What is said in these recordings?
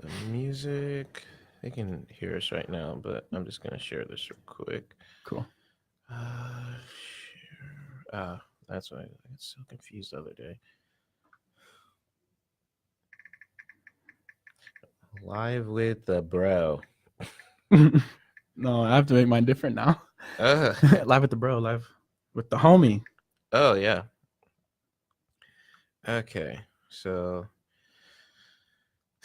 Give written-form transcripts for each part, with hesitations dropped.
the music. They can hear us right now, but I'm just gonna share this real quick. Cool. Share. That's why I got so confused the other day. Live with the bro. No, I have to make mine different now. Live with the bro, live with the homie. Oh yeah. Okay, so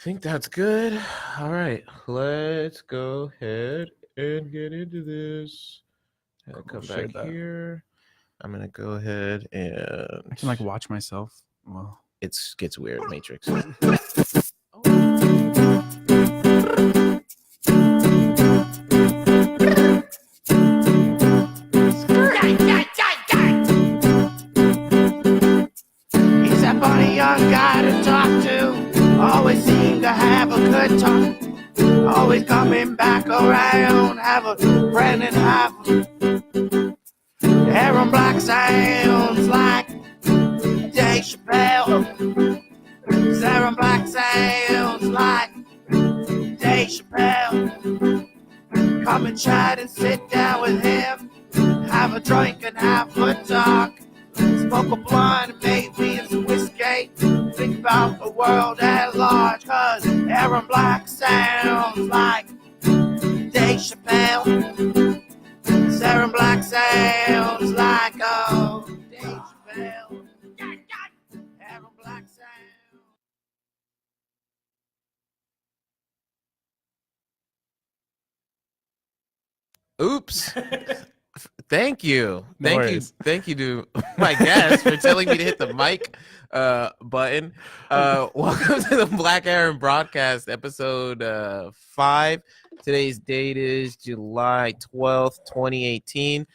I think that's good. All right, let's go ahead and get into this. I'll come back here. I'm gonna go ahead and I can watch myself. Well, it gets weird. Matrix. He's that funny young guy to talk to. Always seem to have a good talk. Always coming back around. Have a friend and have hair on black sounds like Dave Chappelle. Sarah Black sounds like Dave Chappelle. Come and chat and sit down with him. Have a drink and have a talk. Smoke a blunt and maybe some whiskey. Think about the world at large. Cause Aaron Black sounds like Dave Chappelle. Sarah Black sounds like Dave Chappelle. Aaron Black sounds. Oops. Thank you. No worries. Thank you to my guest for telling me to hit the mic button. Welcome to the Black Aaron broadcast, episode 5. Today's date is July 12th, 2018.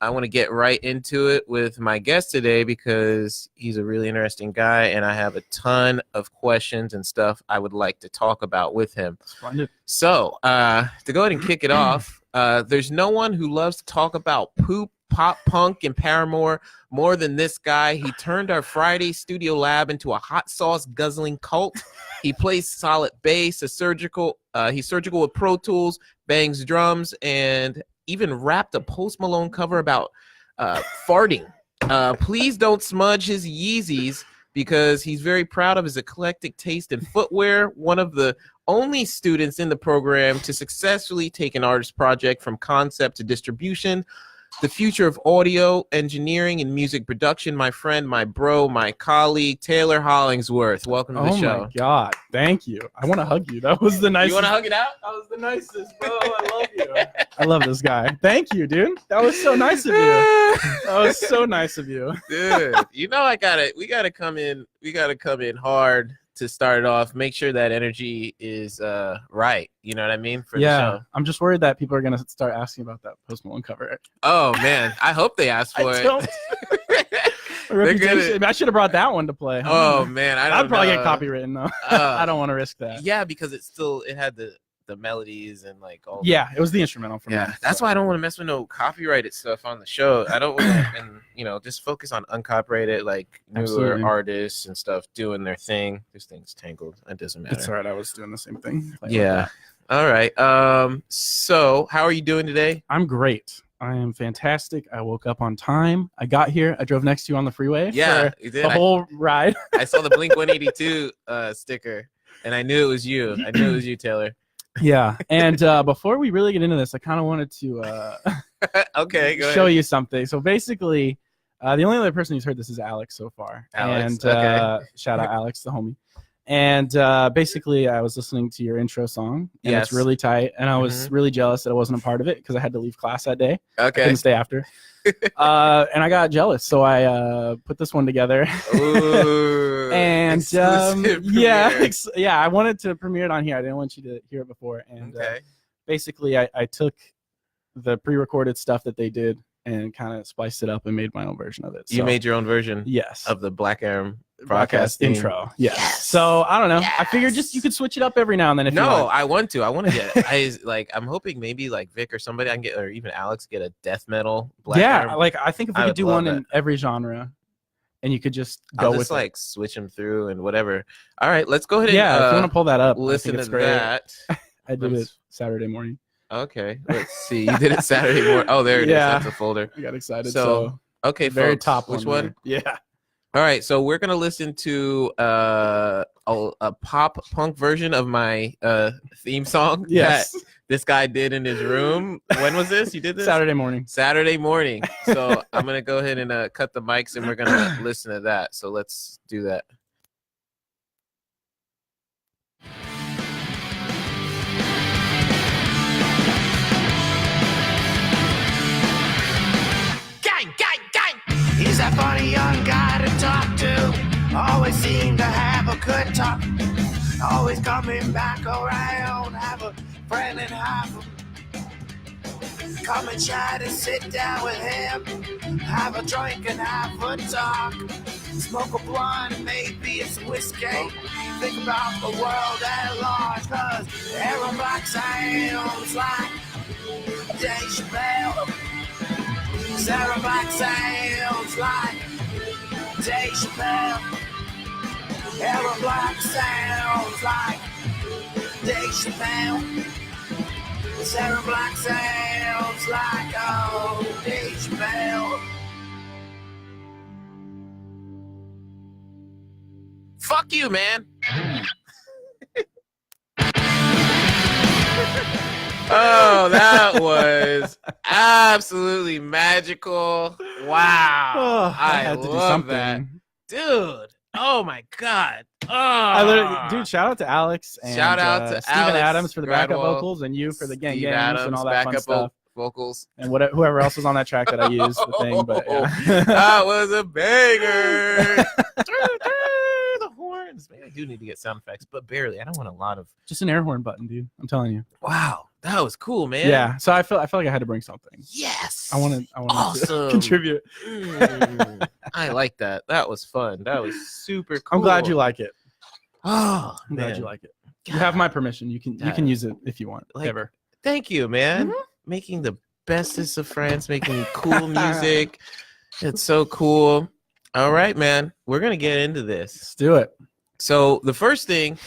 I want to get right into it with my guest today because he's a really interesting guy, and I have a ton of questions and stuff I would like to talk about with him. Splendid. So, to go ahead and kick it off, there's no one who loves to talk about poop, pop punk, and Paramore more than this guy. He turned our Friday studio lab into a hot sauce guzzling cult. He plays solid bass, he's surgical with Pro Tools, bangs drums, and even rapped a Post Malone cover about farting. Please don't smudge his Yeezys because he's very proud of his eclectic taste in footwear. One of the only students in the program to successfully take an artist project from concept to distribution. The future of audio engineering and music production, my friend, my bro, my colleague, Taylor Hollingsworth. Welcome to the show. Oh my God. Thank you. I want to hug you. That was the nicest. You want to hug it out? That was the nicest, bro. I love you. I love this guy. Thank you, dude. That was so nice of you. That was so nice of you. Dude, we gotta come in hard to start it off. Make sure that energy is right. You know what I mean? For the show. I'm just worried that people are gonna start asking about that Post Malone cover. Oh man, I hope they ask for it. I should have brought that one to play. Oh man, I'd probably get copywritten though. I don't want to risk that. Yeah, because it had the melodies and all. Yeah, it was the instrumental for me. Yeah, that's why I don't want to mess with no copyrighted stuff on the show. I don't want to, just focus on uncopyrighted, newer artists and stuff doing their thing. This thing's tangled. It doesn't matter. It's all right. I was doing the same thing. Yeah. All right. So how are you doing today? I'm great. I am fantastic. I woke up on time. I got here. I drove next to you on the freeway. Yeah, you did. The whole ride. I saw the Blink 182 sticker, and I knew it was you. I knew it was you, Taylor. Yeah, and before we really get into this, I kind of wanted to okay, go show ahead. you something. So basically, the only other person who's heard this is Alex so far. Alex, and okay. Shout out Alex, the homie. And basically, I was listening to your intro song, and Yes. it's really tight. And I was really jealous that I wasn't a part of it because I had to leave class that day. I Okay. couldn't stay after. And I got jealous, so I put this one together. Ooh, And exclusive yeah, premiere. yeah, I wanted to premiere it on here. I didn't want you to hear it before. And Okay. basically, I took the pre-recorded stuff that they did and kind of spliced it up and made my own version of it. You made your own version yes of the Black Aaron broadcast theme. intro. Yes. So I don't know. I figured just you could switch it up every now and then if you No, want. I want to get. I'm hoping maybe Vic or somebody I can get, or even Alex get a death metal Black Aaron. I think if we I could would do love one in every genre, and you could just I'll go just with like switch them through and whatever. All right, let's go ahead and if you want to pull that up, listen I to think it's great. that. I did it Saturday morning. Okay, let's see. You did it Saturday morning. Oh, there it is. That's a folder. I got excited. So okay, very folks, top which one. one? Yeah. All right, so we're gonna listen to a pop punk version of my theme song Yes. that this guy did in his room. When was this? You did this Saturday morning. Saturday morning. So I'm gonna go ahead and cut the mics and we're gonna listen to that. So let's do that. Gang, gang, gang! He's a funny young guy to talk to. Always seem to have a good talk. Always coming back around. Have a friend and have him. Come and chat and sit down with him. Have a drink and have a talk. Smoke a blunt and maybe it's whiskey. Think about the world at large. Cause Aaron Black sounds like Dave Chappelle. Sarah Black sounds like Dave Chappelle. Aaron Black sounds like Dave Chappelle. Sarah Black sounds like Dave Chappelle. Fuck you, man. Oh, that was absolutely magical. Wow. Oh, I had to do love something. that. Dude. Oh my God. Oh. Dude, shout out to Alex and Shout out to Steven Alex Adams for the backup Gradwell, vocals and you for the gang Steve gangs and Adams, all that fun backup stuff. vocals. And whoever else was on that track that I used the thing, but yeah. That was a banger. The horns. Man, I do need to get sound effects, but barely. I don't want a lot of. Just an air horn button, dude. I'm telling you. Wow, that was cool, man. Yeah. So I felt like I had to bring something. Yes. I wanted awesome. to contribute. I like that. That was fun. That was super cool. I'm glad you like it. Oh, I'm man. glad you like it. You have my permission. You can use it if you want. Like, Ever. Thank you, man. Making the bestest of friends, making cool music. It's so cool. All right, man. We're gonna get into this. Let's do it. So the first thing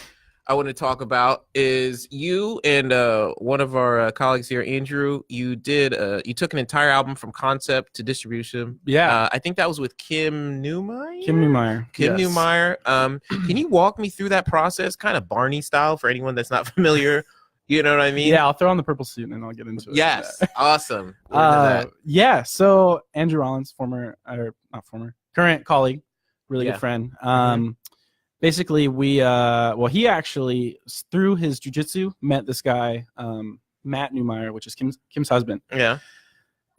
I want to talk about is you and one of our colleagues here, Andrew. You took an entire album from concept to distribution. Yeah. I think that was with Kim Newmeyer. Yes. Newmeyer. Can you walk me through that process, kind of Barney style, for anyone that's not familiar? You know what I mean? Yeah, I'll throw on the purple suit and then I'll get into it. Yes. Awesome. Yeah. So Andrew Rollins, current colleague, really Yeah. good friend. Basically, he actually through his jujitsu met this guy, Matt Newmeyer, which is Kim's husband. Yeah.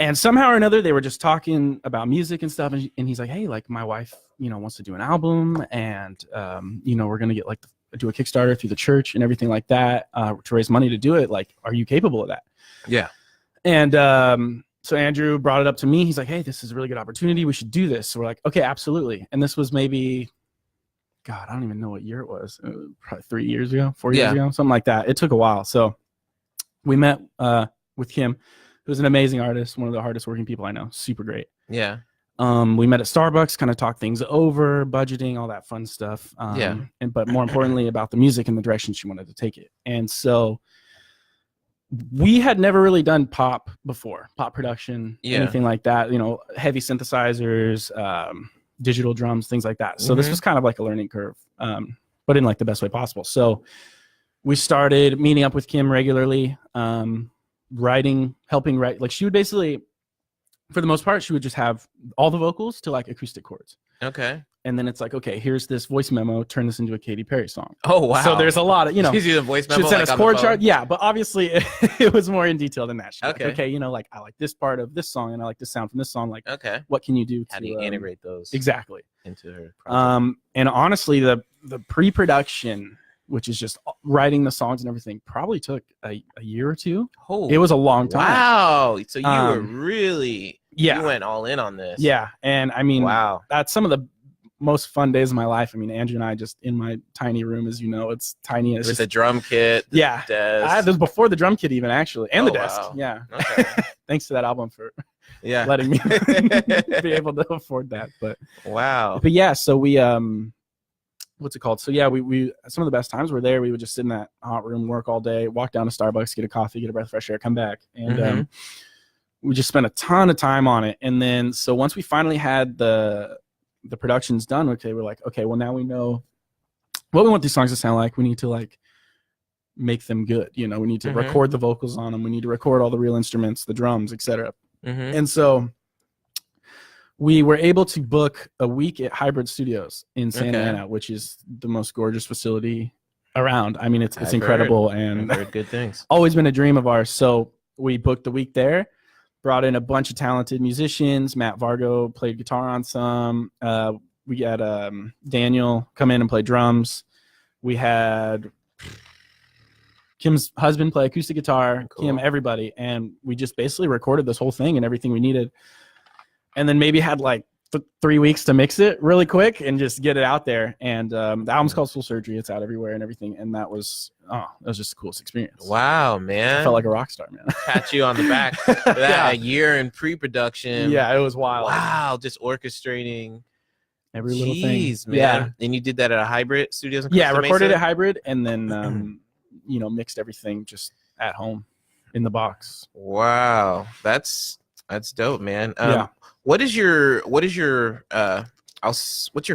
And somehow or another, they were just talking about music and stuff. And he's like, hey, like my wife, wants to do an album, and we're gonna get do a Kickstarter through the church and everything like that to raise money to do it. Like, are you capable of that? Yeah. And so Andrew brought it up to me. He's like, hey, this is a really good opportunity. We should do this. So we're like, okay, absolutely. And this was maybe, God, I don't even know what year it was. Probably 3 years ago, 4 years ago, something like that. It took a while. So we met with Kim, who's an amazing artist, one of the hardest working people I know. Super great. Yeah. We met at Starbucks, kind of talked things over, budgeting, all that fun stuff. But more importantly, about the music and the direction she wanted to take it. And so we had never really done pop before, pop production, anything like that. Heavy synthesizers, digital drums, things like that. So this was kind of like a learning curve, but in like the best way possible. So we started meeting up with Kim regularly, helping write. Like she would basically, for the most part, she would just have all the vocals to like acoustic chords. Okay. And then it's like, okay, here's this voice memo. Turn this into a Katy Perry song. Oh, wow. So there's a lot of, She's using a voice memo. She'd send like us chord chart. Yeah, but obviously it was more in detail than that. She's like, okay, like I like this part of this song and I like this sound from this song. Like, okay, what can you do? How do you integrate those exactly into her project? And honestly, the pre-production, which is just writing the songs and everything, probably took a year or two. It was a long time. Wow. So you were really, you went all in on this. Yeah. And I mean, wow, that's some of the most fun days of my life. I mean, Andrew and I just in my tiny room, as you know, it's tiny. It's with just a drum kit. Yeah. Desk. This was before the drum kit even, actually, and the desk. Wow. Yeah. Okay. Thanks to that album for letting me be able to afford that. But wow. But yeah, so we what's it called? So yeah, we some of the best times were there. We would just sit in that hot room, work all day, walk down to Starbucks, get a coffee, get a breath of fresh air, come back, and we just spent a ton of time on it. And then so once we finally had the productions done, okay, we're like, okay, well now we know what we want these songs to sound like. We need to like make them good. You know, we need to record the vocals on them. We need to record all the real instruments, the drums, etc. And so we were able to book a week at Hybrid Studios in Santa Ana, which is the most gorgeous facility around. I mean, it's incredible, and I've heard good things. Always been a dream of ours. So we booked the week there, brought in a bunch of talented musicians. Matt Vargo played guitar on some. We had Daniel come in and play drums. We had Kim's husband play acoustic guitar, Kim, everybody. And we just basically recorded this whole thing and everything we needed. And then maybe had like 3 weeks to mix it really quick and just get it out there. And the album's called Soul Surgery. It's out everywhere and everything. And that was just the coolest experience. Wow, man. I felt like a rock star, man. Pat you on the back for that. A year in pre-production. Yeah, it was wild. Wow, just orchestrating every little thing. Man. Yeah. And you did that at a Hybrid Studios in Costa recorded Mesa? At Hybrid and then mixed everything just at home in the box. Wow. That's dope, man. What's your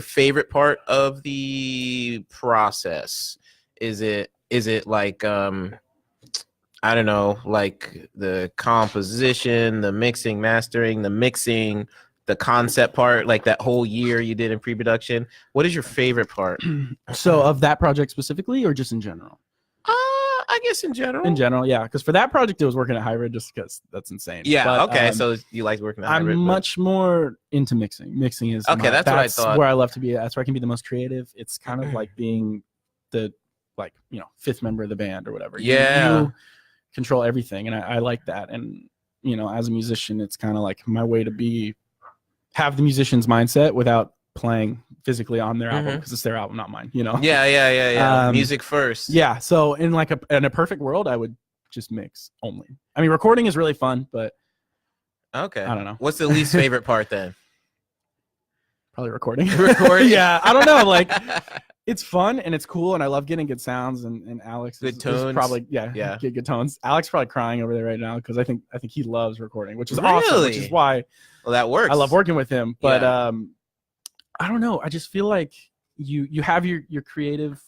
favorite part of the process? Is it like I don't know, like the composition, the mixing, mastering, the concept part, like that whole year you did in pre-production? What is your favorite part? So of that project specifically or just in general? I guess in general. In general, yeah. Because for that project, it was working at Hybrid just because that's insane. Yeah, but, okay. So you like working at Hybrid? I'm much more into mixing. Mixing is okay. That's what I thought. Where I love to be. That's where I can be the most creative. It's kind of like being the fifth member of the band or whatever. Yeah. You control everything, and I like that. And as a musician, it's kind of like my way to have the musician's mindset without playing physically on their album because it's their album, not mine. Yeah. Music first. Yeah. So in a perfect world, I would just mix only. I mean, recording is really fun, but okay. I don't know. What's the least favorite part then? Probably recording. Yeah. I don't know. Like, it's fun and it's cool, and I love getting good sounds. And Alex good tones. Is probably get good tones. Alex is probably crying over there right now because I think he loves recording, which is awesome. Which is why that works. I love working with him. But I don't know. I just feel like you have your creative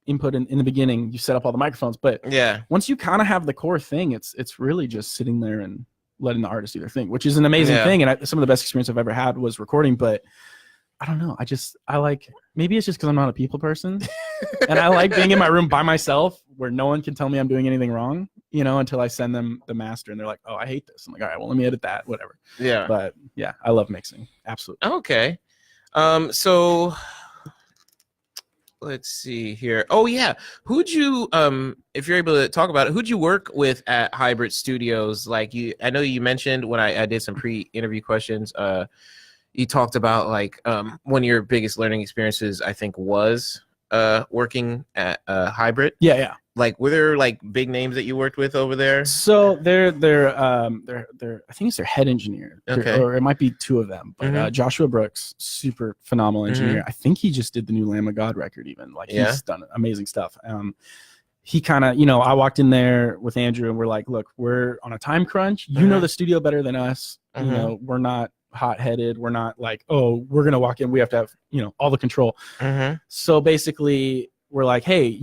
input in the beginning. You set up all the microphones, but once you kind of have the core thing, it's really just sitting there and letting the artist do their thing, which is an amazing thing. And some of the best experience I've ever had was recording. But I don't know. I like, maybe it's just because I'm not a people person, and I like being in my room by myself where no one can tell me I'm doing anything wrong, until I send them the master and they're like, oh, I hate this. I'm like, all right, well, let me edit that, whatever. Yeah. But yeah, I love mixing. Absolutely. Okay. So let's see here. Oh yeah. Who'd you, if you're able to talk about it, who'd you work with at Hybrid Studios? Like I know you mentioned when I did some pre-interview questions, you talked about one of your biggest learning experiences, I think, was working at Hybrid. Yeah. Like, were there big names that you worked with over there? So they're I think it's their head engineer, or it might be two of them. But Joshua Brooks, super phenomenal engineer. I think he just did the new Lamb of God record. Even he's done amazing stuff. He kind of, I walked in there with Andrew and we're like, look, we're on a time crunch. You know the studio better than us. We're not hot-headed. We're not like, oh, we're gonna walk in, we have to have all the control. So basically we're like, hey,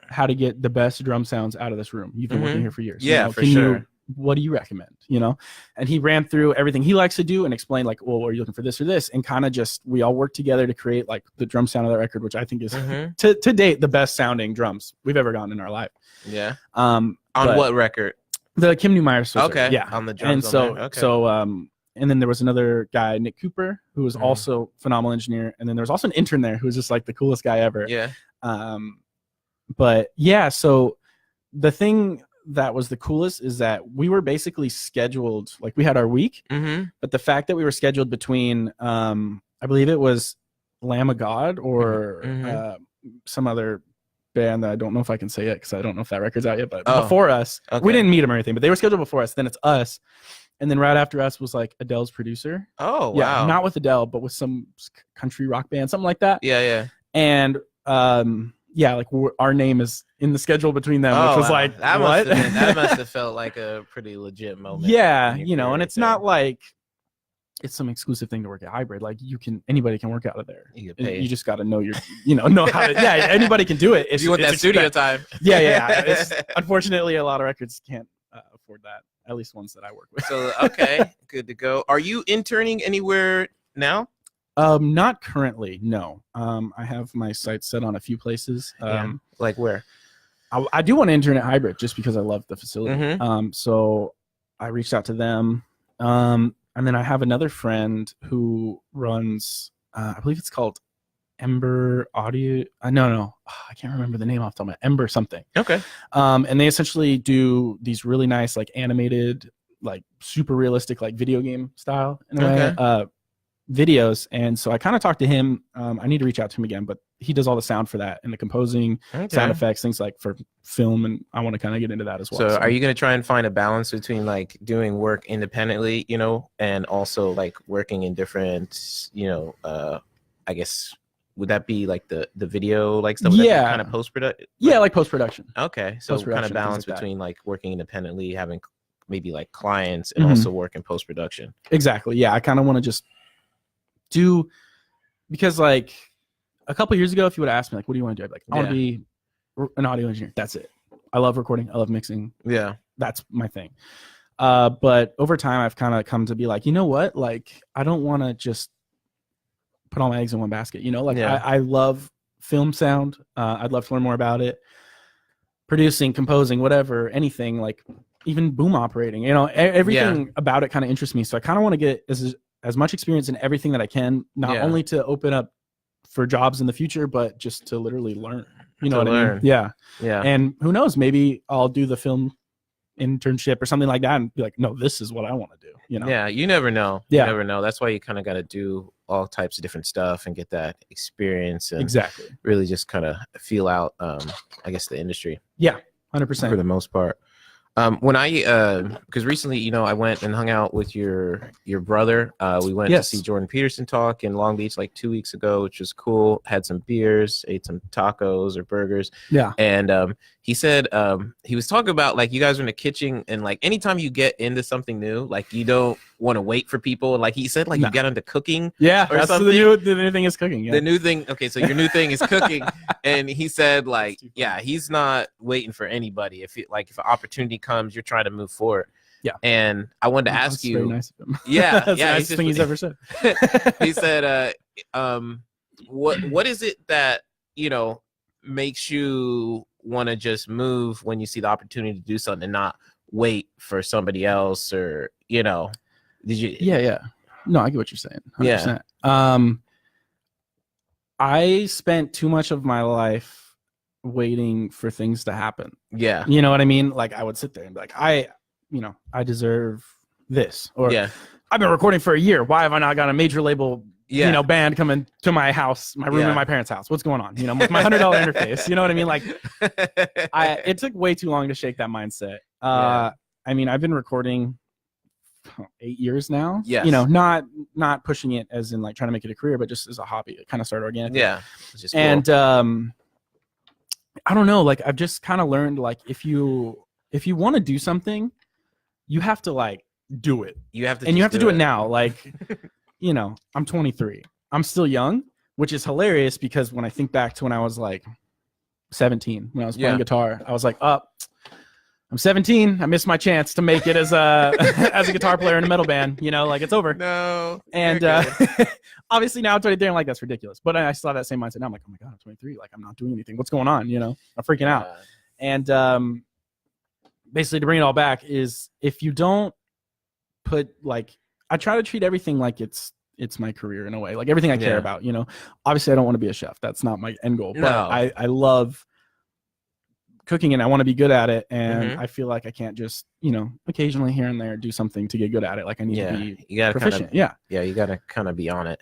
how to get the best drum sounds out of this room. You've been working here for years. For sure. What do you recommend? And he ran through everything he likes to do and explained well, are you looking for this or this? And kind of just, we all worked together to create the drum sound of that record, which I think is to date the best sounding drums we've ever gotten in our life. Yeah. On what record? The Kim Neumeier. Okay. Yeah. On the drums. And and then there was another guy, Nick Cooper, who was also a phenomenal engineer. And then there was also an intern there who was just the coolest guy ever. Yeah. But yeah, so the thing that was the coolest is that we were basically scheduled, we had our week, but the fact that we were scheduled between, I believe it was Lamb of God or some other band that I don't know if I can say it because I don't know if that record's out yet, but Oh, before us, okay. we didn't meet them or anything, but they were scheduled before us. Then it's us. And then right after us was like Adele's producer. Oh, wow. Yeah, not with Adele, but with some country rock band, something like that. Yeah. And yeah, like our name is in the schedule between them, which was like, that what? that must have felt like a pretty legit moment. Yeah, you know, and it's there. not like it's some exclusive thing to work at Hybrid. Like anybody can work out of there. You just got to know know how to. Yeah, anybody can do it. If you want that studio time. Yeah. It's, unfortunately, a lot of records can't afford that. At least ones that I work with. So okay, good to go. Are you interning anywhere now? Not currently. No. I have my sights set on a few places. Like where? I do want to intern at Hybrid just because I love the facility. Mm-hmm. So I reached out to them. And then I have another friend who runs, I believe it's called Ember Audio. No. I can't remember the name off the top of my Ember something. Okay. And they essentially do these really nice, like animated, like super realistic, like video game style in a way, videos. And so I kind of talked to him. I need to reach out to him again, but he does all the sound for that and the composing, sound effects, things like for film. And I want to kind of get into that as well. So are you going to try and find a balance between like doing work independently, and also like working in different, I guess, would that be like the video like stuff? Yeah. Kind of post-production? Yeah, like post-production. Okay. So kind of balance like between like working independently, having maybe like clients and also work in post-production. Exactly. Yeah. I kind of want to just do, because like a couple years ago, if you would have asked me like, what do you want to do? I'd be like, I want to be an audio engineer. That's it. I love recording. I love mixing. Yeah. That's my thing. But over time I've kind of come to be like, you know what? Like, I don't want to just put all my eggs in one basket, I love film sound. I'd love to learn more about it. Producing, composing, whatever, anything, like even boom operating, everything about it kind of interests me. So I kind of want to get as much experience in everything that I can, not only to open up for jobs in the future, but just to literally learn, what I mean? Yeah. And who knows, maybe I'll do the film internship or something like that and be like, no, this is what I want to do. Yeah, you never know. You never know. That's why you kind of got to do all types of different stuff and get that experience and really just kind of feel out I guess the industry. 100% for the most part. When I because recently I went and hung out with your brother. We went to see Jordan Peterson talk in Long Beach like 2 weeks ago, which was cool. Had some beers, ate some tacos or burgers. And he said he was talking about like you guys are in the kitchen and like anytime you get into something new, like you don't want to wait for people. Like he said, like you got into cooking. Or that's something. The new thing is cooking. The new thing. Okay, so your new thing is cooking. And he said like, he's not waiting for anybody. If an opportunity comes, you're trying to move forward. And I wanted to ask you. Very nice of him. That's the nicest thing he's ever said. He said, what is it that makes you want to just move when you see the opportunity to do something and not wait for somebody else, or did you? No, I get what you're saying. 100%. I spent too much of my life waiting for things to happen. You know what I mean? Like I would sit there and be like, I deserve this, or I've been recording for a year. Why have I not got a major label, band coming to my house, my room in my parents' house? What's going on? With my $100 interface, you know what I mean? Like it took way too long to shake that mindset. I mean, I've been recording 8 years now. Not pushing it as in like trying to make it a career, but just as a hobby. It kind of started organically. Just cool. And I don't know, like I've just kind of learned like if you want to do something, you have to like do it. You have to do it now. Like, I'm 23. I'm still young, which is hilarious because when I think back to when I was like 17, when I was playing guitar, I was like, I'm 17. I missed my chance to make it as a as a guitar player in a metal band. Like it's over. No. And obviously now I'm 23. I'm like, that's ridiculous. But I still have that same mindset. Now I'm like, oh my God, I'm 23. Like I'm not doing anything. What's going on? I'm freaking out. And basically to bring it all back is if you don't put like, I try to treat everything like it's my career in a way, like everything I care about, obviously I don't want to be a chef. That's not my end goal, but I love cooking and I want to be good at it. And I feel like I can't just, occasionally here and there do something to get good at it. Like I need to be proficient. You got to kind of be on it.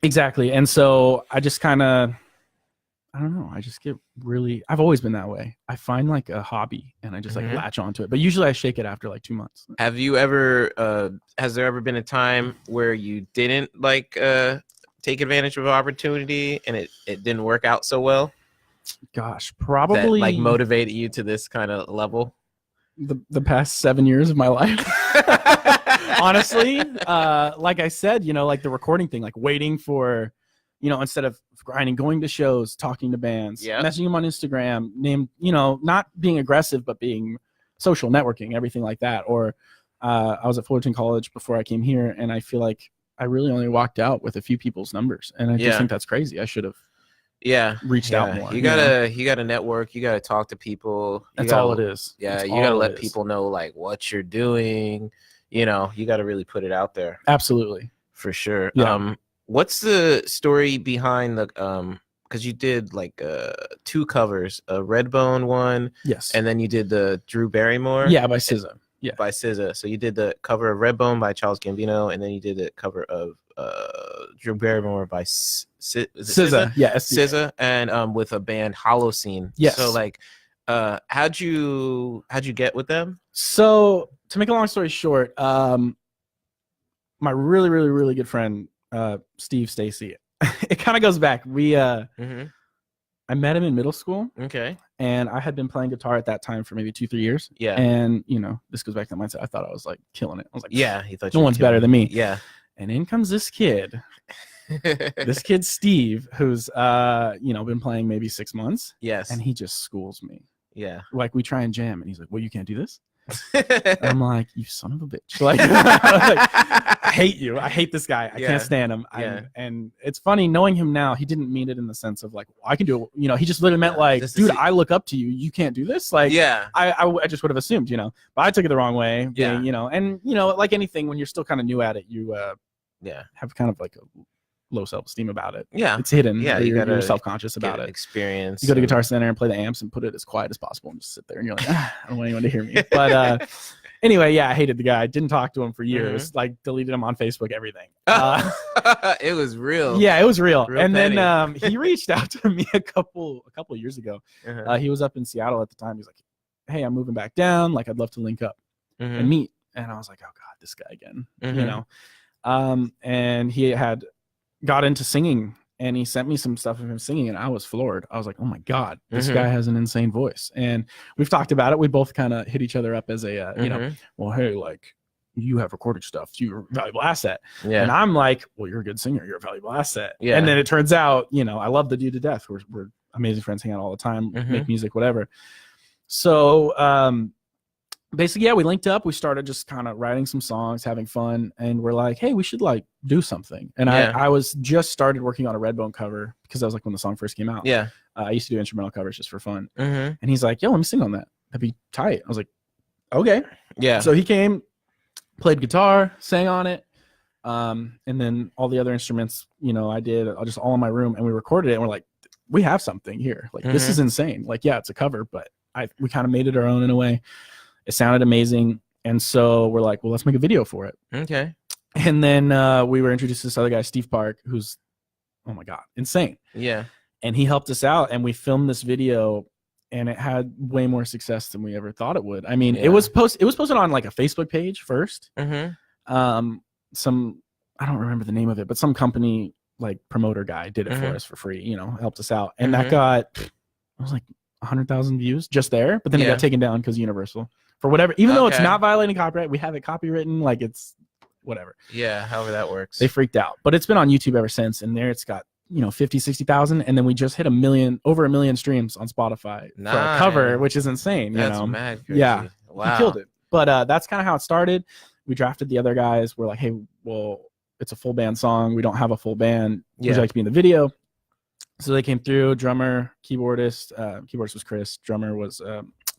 Exactly. And so I just kind of, I don't know. I just get really, I've always been that way. I find like a hobby and I just like latch onto it. But usually I shake it after like 2 months. Have you ever, has there ever been a time where you didn't like take advantage of an opportunity and it didn't work out so well? Gosh, probably. That like motivated you to this kind of level? The past 7 years of my life. Honestly, like I said, you know, like the recording thing, like waiting for, you know, instead of grinding, going to shows, talking to bands, messaging them on Instagram, not being aggressive, but being social, networking, everything like that. Or I was at Fullerton College before I came here, and I feel like I really only walked out with a few people's numbers. And I just think that's crazy. I should have reached out more. You gotta network. You gotta talk to people. That's all it is. Yeah, you gotta let people know like what you're doing. You know, you gotta really put it out there. Absolutely. For sure. Yeah. What's the story behind the because you did like 2 covers, a Redbone one, yes, and then you did the Drew Barrymore, by SZA, by SZA. So you did the cover of Redbone by Charles Gambino, and then you did the cover of Drew Barrymore by SZA, SZA, and with a band Holocene. Yes. So like, how'd you get with them? So to make a long story short, my really, really, really good friend, Stacy, it kind of goes back. I met him in middle school. Okay. And I had been playing guitar at that time for maybe 2-3 years. Yeah. And you know, this goes back to the mindset. I thought I was like killing it. I was like, he thought no one's better than me. Yeah. And in comes this kid, Steve, who's been playing maybe 6 months. Yes. And he just schools me. Yeah. Like we try and jam, and he's like, "Well, you can't do this." I'm like, "You son of a bitch!" Like, I hate you. I hate this guy. I can't stand him. And it's funny knowing him now. He didn't mean it in the sense of like, I can do it. You know, he just literally meant like, dude, I look up to you. You can't do this. Like, I just would have assumed, you know, but I took it the wrong way. Being, you know, and you know, like anything, when you're still kind of new at it, you have kind of like a low self-esteem about it. Yeah, it's hidden. Yeah, you're self-conscious about it. Experience. You go to Guitar Center and play the amps and put it as quiet as possible and just sit there and you're like, I don't want anyone to hear me. But anyway, I hated the guy. Didn't talk to him for years. Like deleted him on Facebook, everything. It was real. Yeah, it was real. And petty. Then he reached out to me a couple years ago. He was up in Seattle at the time. He's like, "Hey, I'm moving back down. Like, I'd love to link up and meet." And I was like, "Oh God, this guy again." You know. And he had got into singing, and he sent me some stuff of him singing, and I was floored. I was like, "Oh my God, this guy has an insane voice." And we've talked about it. We both kind of hit each other up as a, you know, well, hey, like you have recorded stuff, you're a valuable asset. Yeah. And I'm like, well, you're a good singer, you're a valuable asset. Yeah. And then it turns out, you know, I love the dude to death. We're amazing friends, hang out all the time, make music, whatever. So, basically, we linked up. We started just kind of writing some songs, having fun, and we're like, "Hey, we should like do something." And I was just started working on a Redbone cover because that was like when the song first came out. Yeah, I used to do instrumental covers just for fun. And he's like, "Yo, let me sing on that. That'd be tight." I was like, "Okay." Yeah. So he came, played guitar, sang on it, and then all the other instruments, you know, I did just all in my room, and we recorded it. And we're like, "We have something here. Like this is insane. Like, yeah, it's a cover, but we kind of made it our own in a way." It sounded amazing. And so we're like, well, let's make a video for it. Okay. And then we were introduced to this other guy, Steve Park, who's, oh my God, insane. Yeah. And he helped us out, and we filmed this video, and it had way more success than we ever thought it would. I mean, it was posted on like a Facebook page first. I don't remember the name of it, but some company like promoter guy did it for us for free, you know, helped us out. And that got, it was like 100,000 views just there, but then it got taken down because Universal. For whatever, even though it's not violating copyright, we have it copywritten, like it's whatever. Yeah, however that works. They freaked out. But it's been on YouTube ever since, and there it's got, you know, 50, 60,000, and then we just hit over 1 million streams on Spotify for a cover, which is insane. That's mad crazy. Yeah, wow. We killed it. But that's kind of how it started. We drafted the other guys. We're like, hey, well, it's a full band song. We don't have a full band. Would you like to be in the video? So they came through. Drummer, keyboardist. Keyboardist was Chris. Drummer was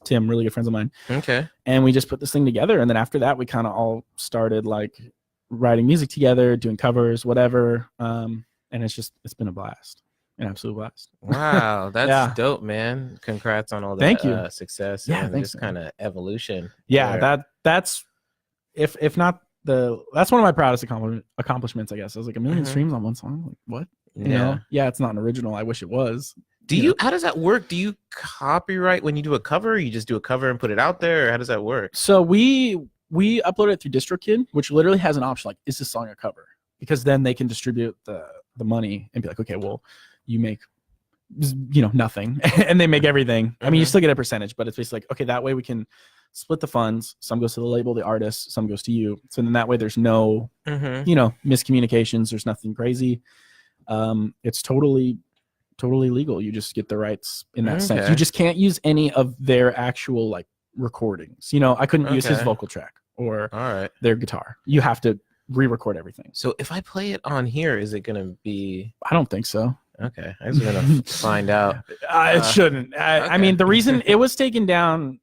Tim, really good friends of mine. Okay. And we just put this thing together. And then after that, we kind of all started like writing music together, doing covers, whatever. And it's been a blast, an absolute blast. Wow. That's dope, man. Congrats on all that success and just kind of evolution. Yeah. That's, if not that's one of my proudest accomplishments, I guess. I was like 1 million streams on one song. Like, what? You know? Yeah, it's not an original. I wish it was. How does that work? Do you copyright when you do a cover? Or you just do a cover and put it out there, or how does that work? So we upload it through DistroKid, which literally has an option like, is this song a cover? Because then they can distribute the money and be like, okay, well, you make nothing, and they make everything. I mean, you still get a percentage, but it's basically like, okay, that way we can split the funds. Some goes to the label, the artist, some goes to you. So then that way there's no miscommunications. There's nothing crazy. It's totally legal. You just get the rights in that sense. You just can't use any of their actual like recordings. I couldn't use his vocal track or their guitar. You have to re-record everything. So if I play it on here, is it gonna be? I don't think so. Okay, I was gonna find out. It shouldn't. I mean, the reason it was taken down,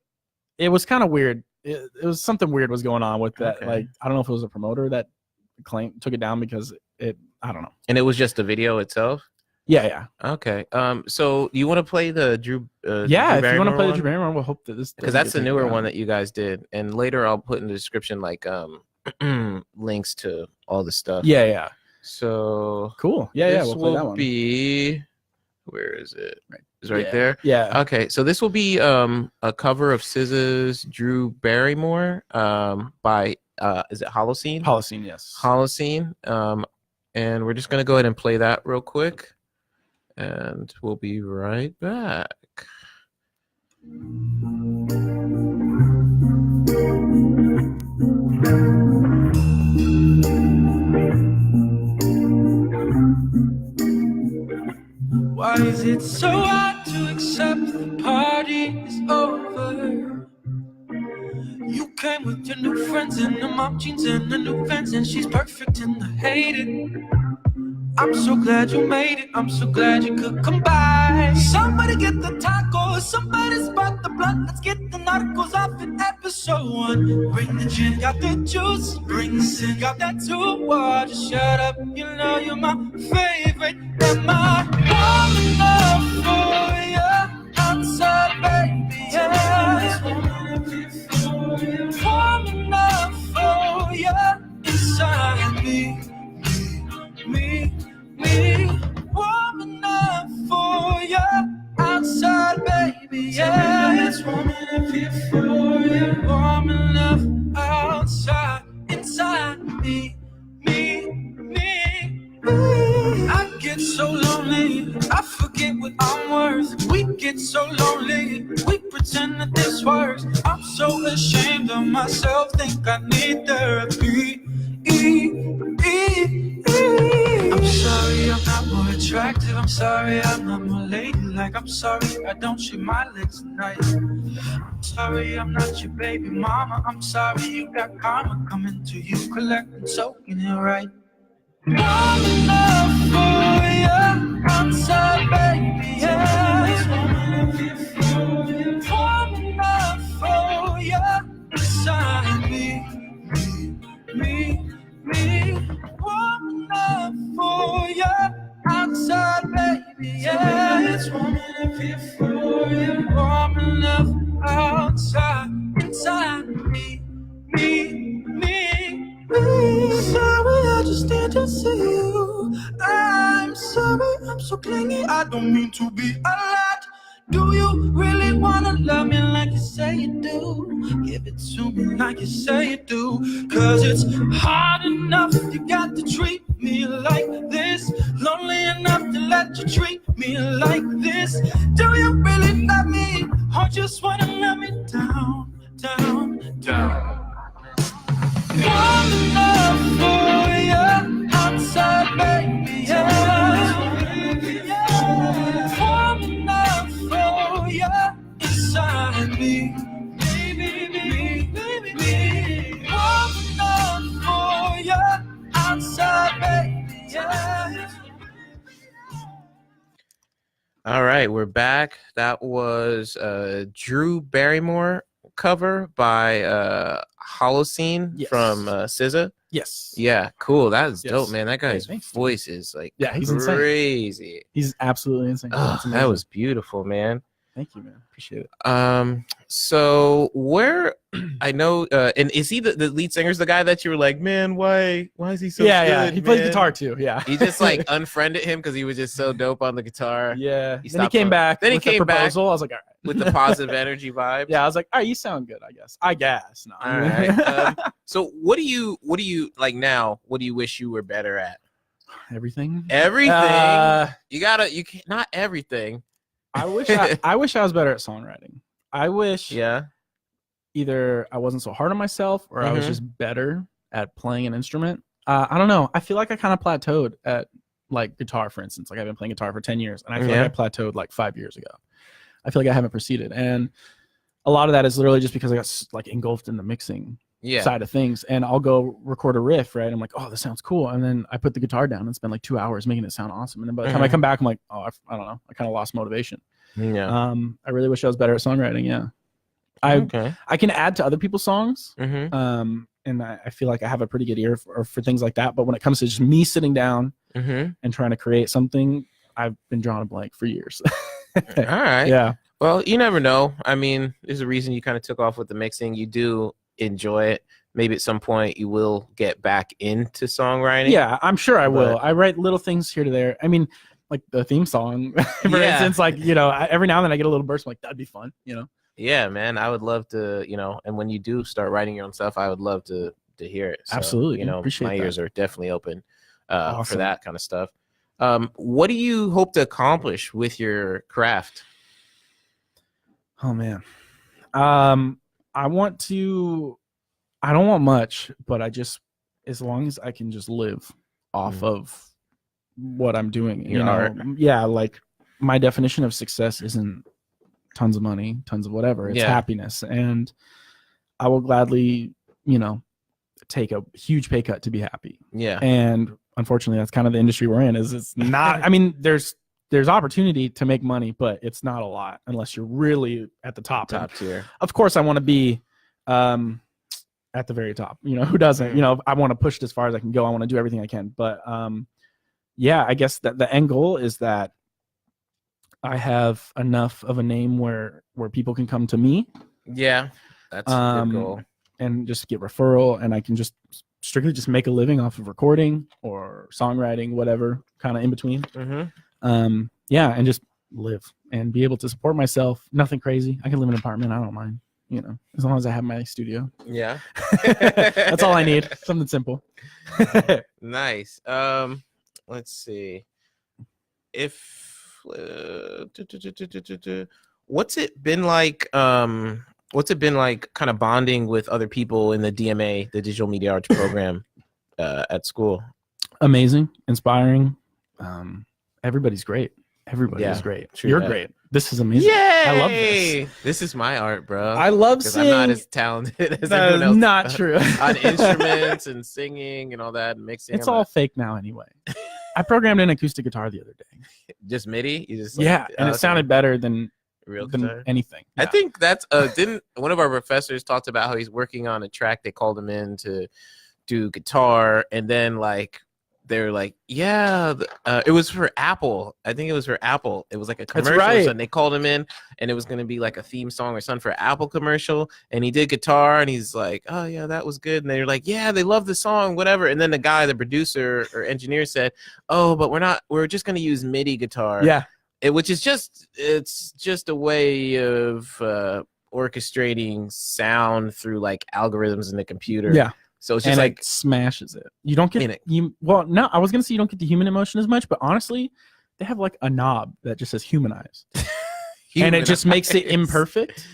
it was kind of weird. It was something weird was going on with that. Okay. Like, I don't know if it was a promoter that took it down because I don't know. And it was just the video itself. Yeah. Okay. So you want to play the Drew? If Drew you want to Barrymore play the one? Drew Barrymore, we'll hope that this, because that's the newer one that you guys did, and later I'll put in the description like links to all the stuff. Yeah. So cool. Yeah. This We'll play that will one. be. Where is it? Right. It's right there. Yeah. Okay. So this will be a cover of SZA's Drew Barrymore by is it Holocene? Holocene, yes. Holocene. And we're just gonna go ahead and play that real quick, and we'll be right back. Why is it so hard to accept the party is over? You came with your new friends and the mom jeans and the new fans, and she's perfect and I hate it. I'm so glad you made it, I'm so glad you could come by. Somebody get the tacos, somebody spot the blunt. Let's get the narcos off in episode 1. Bring the gin, got the juice. Bring the sin, got that too. Oh, just shut up, you know you're my favorite. Am I warm enough for you? Outside, baby, yeah. Warm enough for you. Inside me. Warm enough for you. Outside, baby, yeah. It's warm enough here for you. Warm enough outside. Inside me. I get so lonely, I forget what I'm worth. We get so lonely, we pretend that this works. I'm so ashamed of myself, think I need therapy. I'm sorry I'm not more attractive, I'm sorry I'm not more ladylike. I'm sorry I don't shave my legs at night. I'm sorry I'm not your baby mama. I'm sorry you got karma coming to you, collecting, soaking it right. Warm enough for you, outside, baby, yeah. Warm enough for you, inside me. Warm enough for you, outside, baby, yeah. It's warm enough here for you. Warm enough outside, inside me. Sorry, I just didn't see you. I'm sorry, I'm so clingy. I don't mean to be a lot. Do you really wanna love me like you say you do? Give it to me like you say you do. Cause it's hard enough you got to treat me like this. Lonely enough to let you treat me like this. Do you really love me? Or just wanna let me down? Warm enough for you, outside, baby, yeah. Warm enough for you, inside me. Warm enough for you, outside, baby, yeah. All right, we're back. That was Drew Barrymore cover by Holocene from SZA. Yes. Yeah, cool. That is Yes. dope, man. That guy's thanks. voice is like Yeah, he's insane. crazy. He's absolutely insane. Oh, It's that amazing. was beautiful, man. Thank you, man. Appreciate it. So where I know, and is he the lead singer? Is the guy that you were like, man, why is he so good? Yeah. He plays man?" guitar too. Yeah. He just like unfriended him because he was just so dope on the guitar. Yeah. He Then he came back. Then he with the came back proposal. I was like, all right. with the positive energy vibes. Yeah. I was like, all right, you sound good. I guess. No. All right. So what do you like now? What do you wish you were better at? Everything. You can't, not everything. I wish I was better at songwriting. I wish either I wasn't so hard on myself or I was just better at playing an instrument. I don't know. I feel like I kind of plateaued at like guitar, for instance. Like I've been playing guitar for 10 years and I feel like I plateaued like 5 years ago. I feel like I haven't proceeded. And a lot of that is literally just because I got like engulfed in the mixing side of things. And I'll go record a riff, right? I'm like, oh, this sounds cool. And then I put the guitar down and spend like 2 hours making it sound awesome. And then by the time I come back, I'm like, oh, I don't know. I kind of lost motivation. Yeah. I really wish I was better at songwriting. Yeah. I can add to other people's songs. And I feel like I have a pretty good ear for things like that. But when it comes to just me sitting down and trying to create something, I've been drawing a blank for years. All right. Yeah. Well, you never know. I mean, there's a reason you kind of took off with the mixing. You do enjoy it. Maybe at some point you will get back into songwriting. Yeah, I'm sure I will. I write little things here to there. I mean, like the theme song, for instance, like, you know, every now and then I get a little burst. I'm like, that'd be fun, you know? Yeah, man. I would love to, you know, and when you do start writing your own stuff, I would love to hear it. So, absolutely. You know, appreciate my that. ears are definitely open Awesome. for that kind of stuff. What do you hope to accomplish with your craft? Oh man. I don't want much, but as long as I can just live off of what I'm doing, Your art. Yeah, like my definition of success isn't tons of money, tons of whatever. It's happiness. And I will gladly, you know, take a huge pay cut to be happy. Yeah. And unfortunately, that's kind of the industry we're in. Is it's not, I mean, there's opportunity to make money, but it's not a lot unless you're really at the top tier. Of course, I want to be at the very top. You know, who doesn't? You know, I want to push it as far as I can go. I want to do everything I can. But yeah, I guess that the end goal is that I have enough of a name where people can come to me. Yeah, that's a good goal. And just get referral, and I can just strictly just make a living off of recording or songwriting, whatever, kind of in between. Yeah, and just live and be able to support myself. Nothing crazy. I can live in an apartment. I don't mind, you know, as long as I have my studio. Yeah. That's all I need. Something simple. Nice. Let's see. What's it been like kind of bonding with other people in the DMA, the Digital Media Arts program at school? Amazing, inspiring. Everybody's great. Everybody's great. You're great. This is amazing. Yay! I love this. This is my art, bro. I love singing. I'm not as talented as everyone else. Not true. On instruments and singing and all that, and mixing. It's all fake now anyway. I programmed an acoustic guitar the other day. Just MIDI? You just and it sounded better than real than anything. Yeah. I think that's didn't one of our professors talked about how he's working on a track. They called him in to do guitar, and then like they're like, it was for Apple. I think it was for Apple. It was like a commercial. That's right. And they called him in, and it was going to be like a theme song or something for Apple commercial. And he did guitar, and he's like, oh yeah, that was good. And they're like, yeah, they love the song, whatever. And then the guy, the producer or engineer said, oh, but we're just going to use MIDI guitar. Yeah. Which is it's just a way of orchestrating sound through like algorithms in the computer. Yeah. So it's just like it smashes it. You don't get no, I was gonna say you don't get the human emotion as much, but honestly, they have like a knob that just says humanized. And it just makes it imperfect.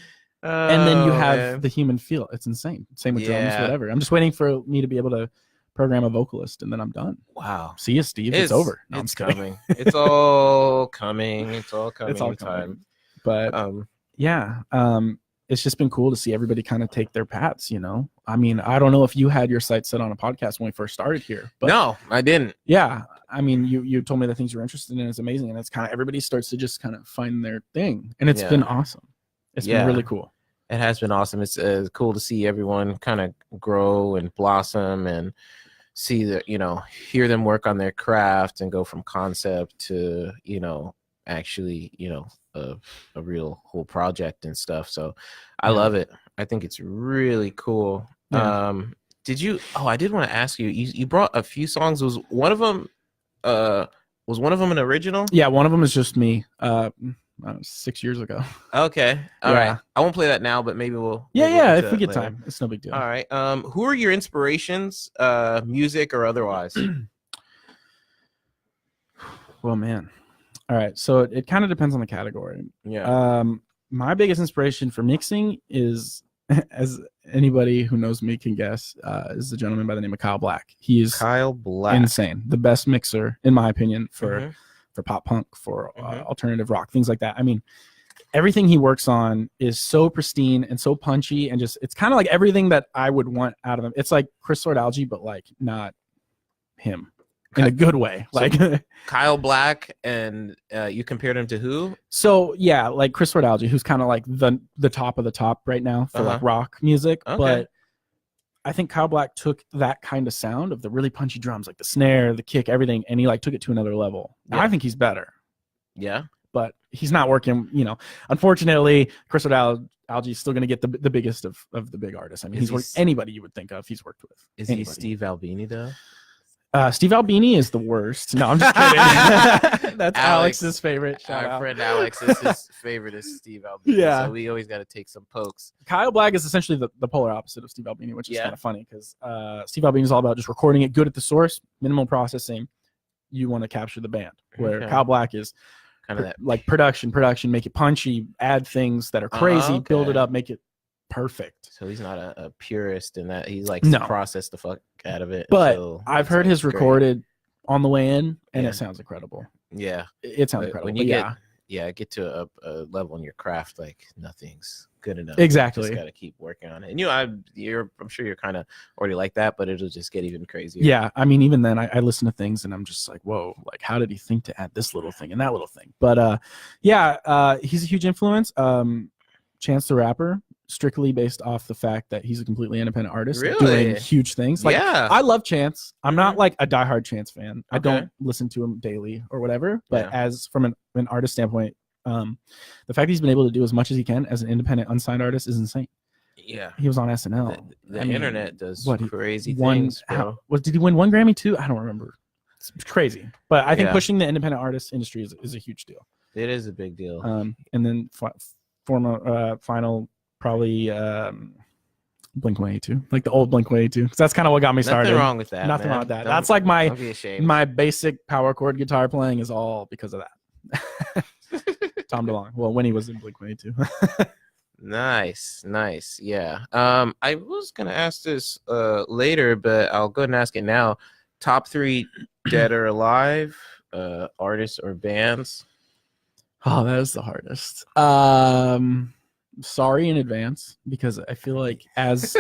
And then you have the human feel. It's insane. Same with drums, whatever. I'm just waiting for me to be able to program a vocalist, and then I'm done. Wow. See you, Steve. It's over. No, it's coming. It's all coming. It's all coming. It's all time. But it's just been cool to see everybody kind of take their paths, you know? I mean, I don't know if you had your sights set on a podcast when we first started here. But no, I didn't. Yeah. I mean, you told me the things you're interested in. It's amazing. And it's kind of everybody starts to just kind of find their thing. And it's been awesome. It's been really cool. It has been awesome. It's cool to see everyone kind of grow and blossom and see that, you know, hear them work on their craft and go from concept to, you know, actually, a real whole project and stuff. So I love it. I think it's really cool. Yeah. I did want to ask you, you brought a few songs. Was one of them an original? Yeah, one of them is just me. 6 years ago. Okay. All right. I won't play that now, but maybe we'll if we get time. It's no big deal. All right. Who are your inspirations, music or otherwise? Well, man. All right. So it kind of depends on the category. Yeah. My biggest inspiration for mixing is, as anybody who knows me can guess, is a gentleman by the name of Kyle Black. He is Kyle Black. Insane. The best mixer, in my opinion, for pop punk, for alternative rock, things like that. I mean, everything he works on is so pristine and so punchy, and just, it's kind of like everything that I would want out of him. It's like Chris Lord-Alge, but like not him in a good way. So like Kyle Black, and you compared him to who? So yeah, like Chris Lord-Alge, who's kind of like the top of the top right now for like rock music. Okay. But I think Kyle Black took that kind of sound of the really punchy drums, like the snare, the kick, everything, and he like took it to another level. Yeah. I think he's better. Yeah. But he's not working, unfortunately. Chris Lord-Alge is still going to get the biggest of the big artists. I mean, he's worked anybody you would think of, he's worked with. Is he Steve Albini though? Steve Albini is the worst. No, I'm just kidding. That's Alex's favorite. Our friend Alex's favorite is Steve Albini. Yeah. So we always got to take some pokes. Kyle Black is essentially the polar opposite of Steve Albini, which is kind of funny because Steve Albini is all about just recording it good at the source, minimal processing. You want to capture the band. Where Kyle Black is kind of that, like production, make it punchy, add things that are crazy, build it up, make it perfect. So he's not a purist in that. He likes to process the fuck out of it. But I've heard his recorded on the way in, and it sounds incredible. Yeah, it sounds incredible. When you get to a level in your craft, like nothing's good enough. Exactly. You just got to keep working on it. And I'm sure you're kind of already like that, but it'll just get even crazier. Yeah, I mean, even then, I listen to things and I'm just like, whoa, like how did he think to add this little thing and that little thing? But he's a huge influence. Chance the Rapper, strictly based off the fact that he's a completely independent artist doing huge things. Like, I love Chance. I'm not like a diehard Chance fan. I don't listen to him daily or whatever. But as from an artist standpoint, the fact he's been able to do as much as he can as an independent, unsigned artist is insane. Yeah, he was on SNL. The internet does crazy things. Did he win 1 Grammy too? I don't remember. It's crazy. But I think pushing the independent artist industry is a huge deal. It is a big deal. And then final probably Blink-182, like the old Blink-182, because that's kind of what got me started. Nothing wrong with that. Nothing wrong with that. That's like my basic power chord guitar playing is all because of that. Tom DeLonge. Well, when he was in Blink-182. Nice. Yeah. I was gonna ask this later, but I'll go ahead and ask it now. Top 3 dead or alive artists or bands. Oh, that is the hardest. Sorry in advance, because I feel like as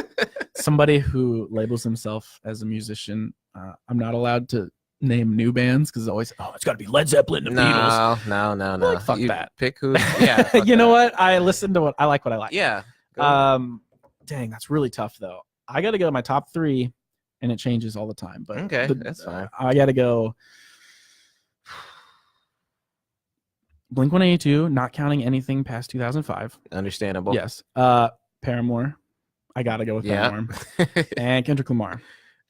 somebody who labels himself as a musician, I'm not allowed to name new bands because it's always, it's got to be Led Zeppelin, the Beatles. No. Like, fuck that. Pick who. Yeah. You know what? I listen to what I like. Yeah. Dang, that's really tough though. I got to go my top 3, and it changes all the time. But okay, that's fine. I got to go. Blink-182, not counting anything past 2005. Understandable. Yes. Paramore. I gotta go with Paramore. And Kendrick Lamar.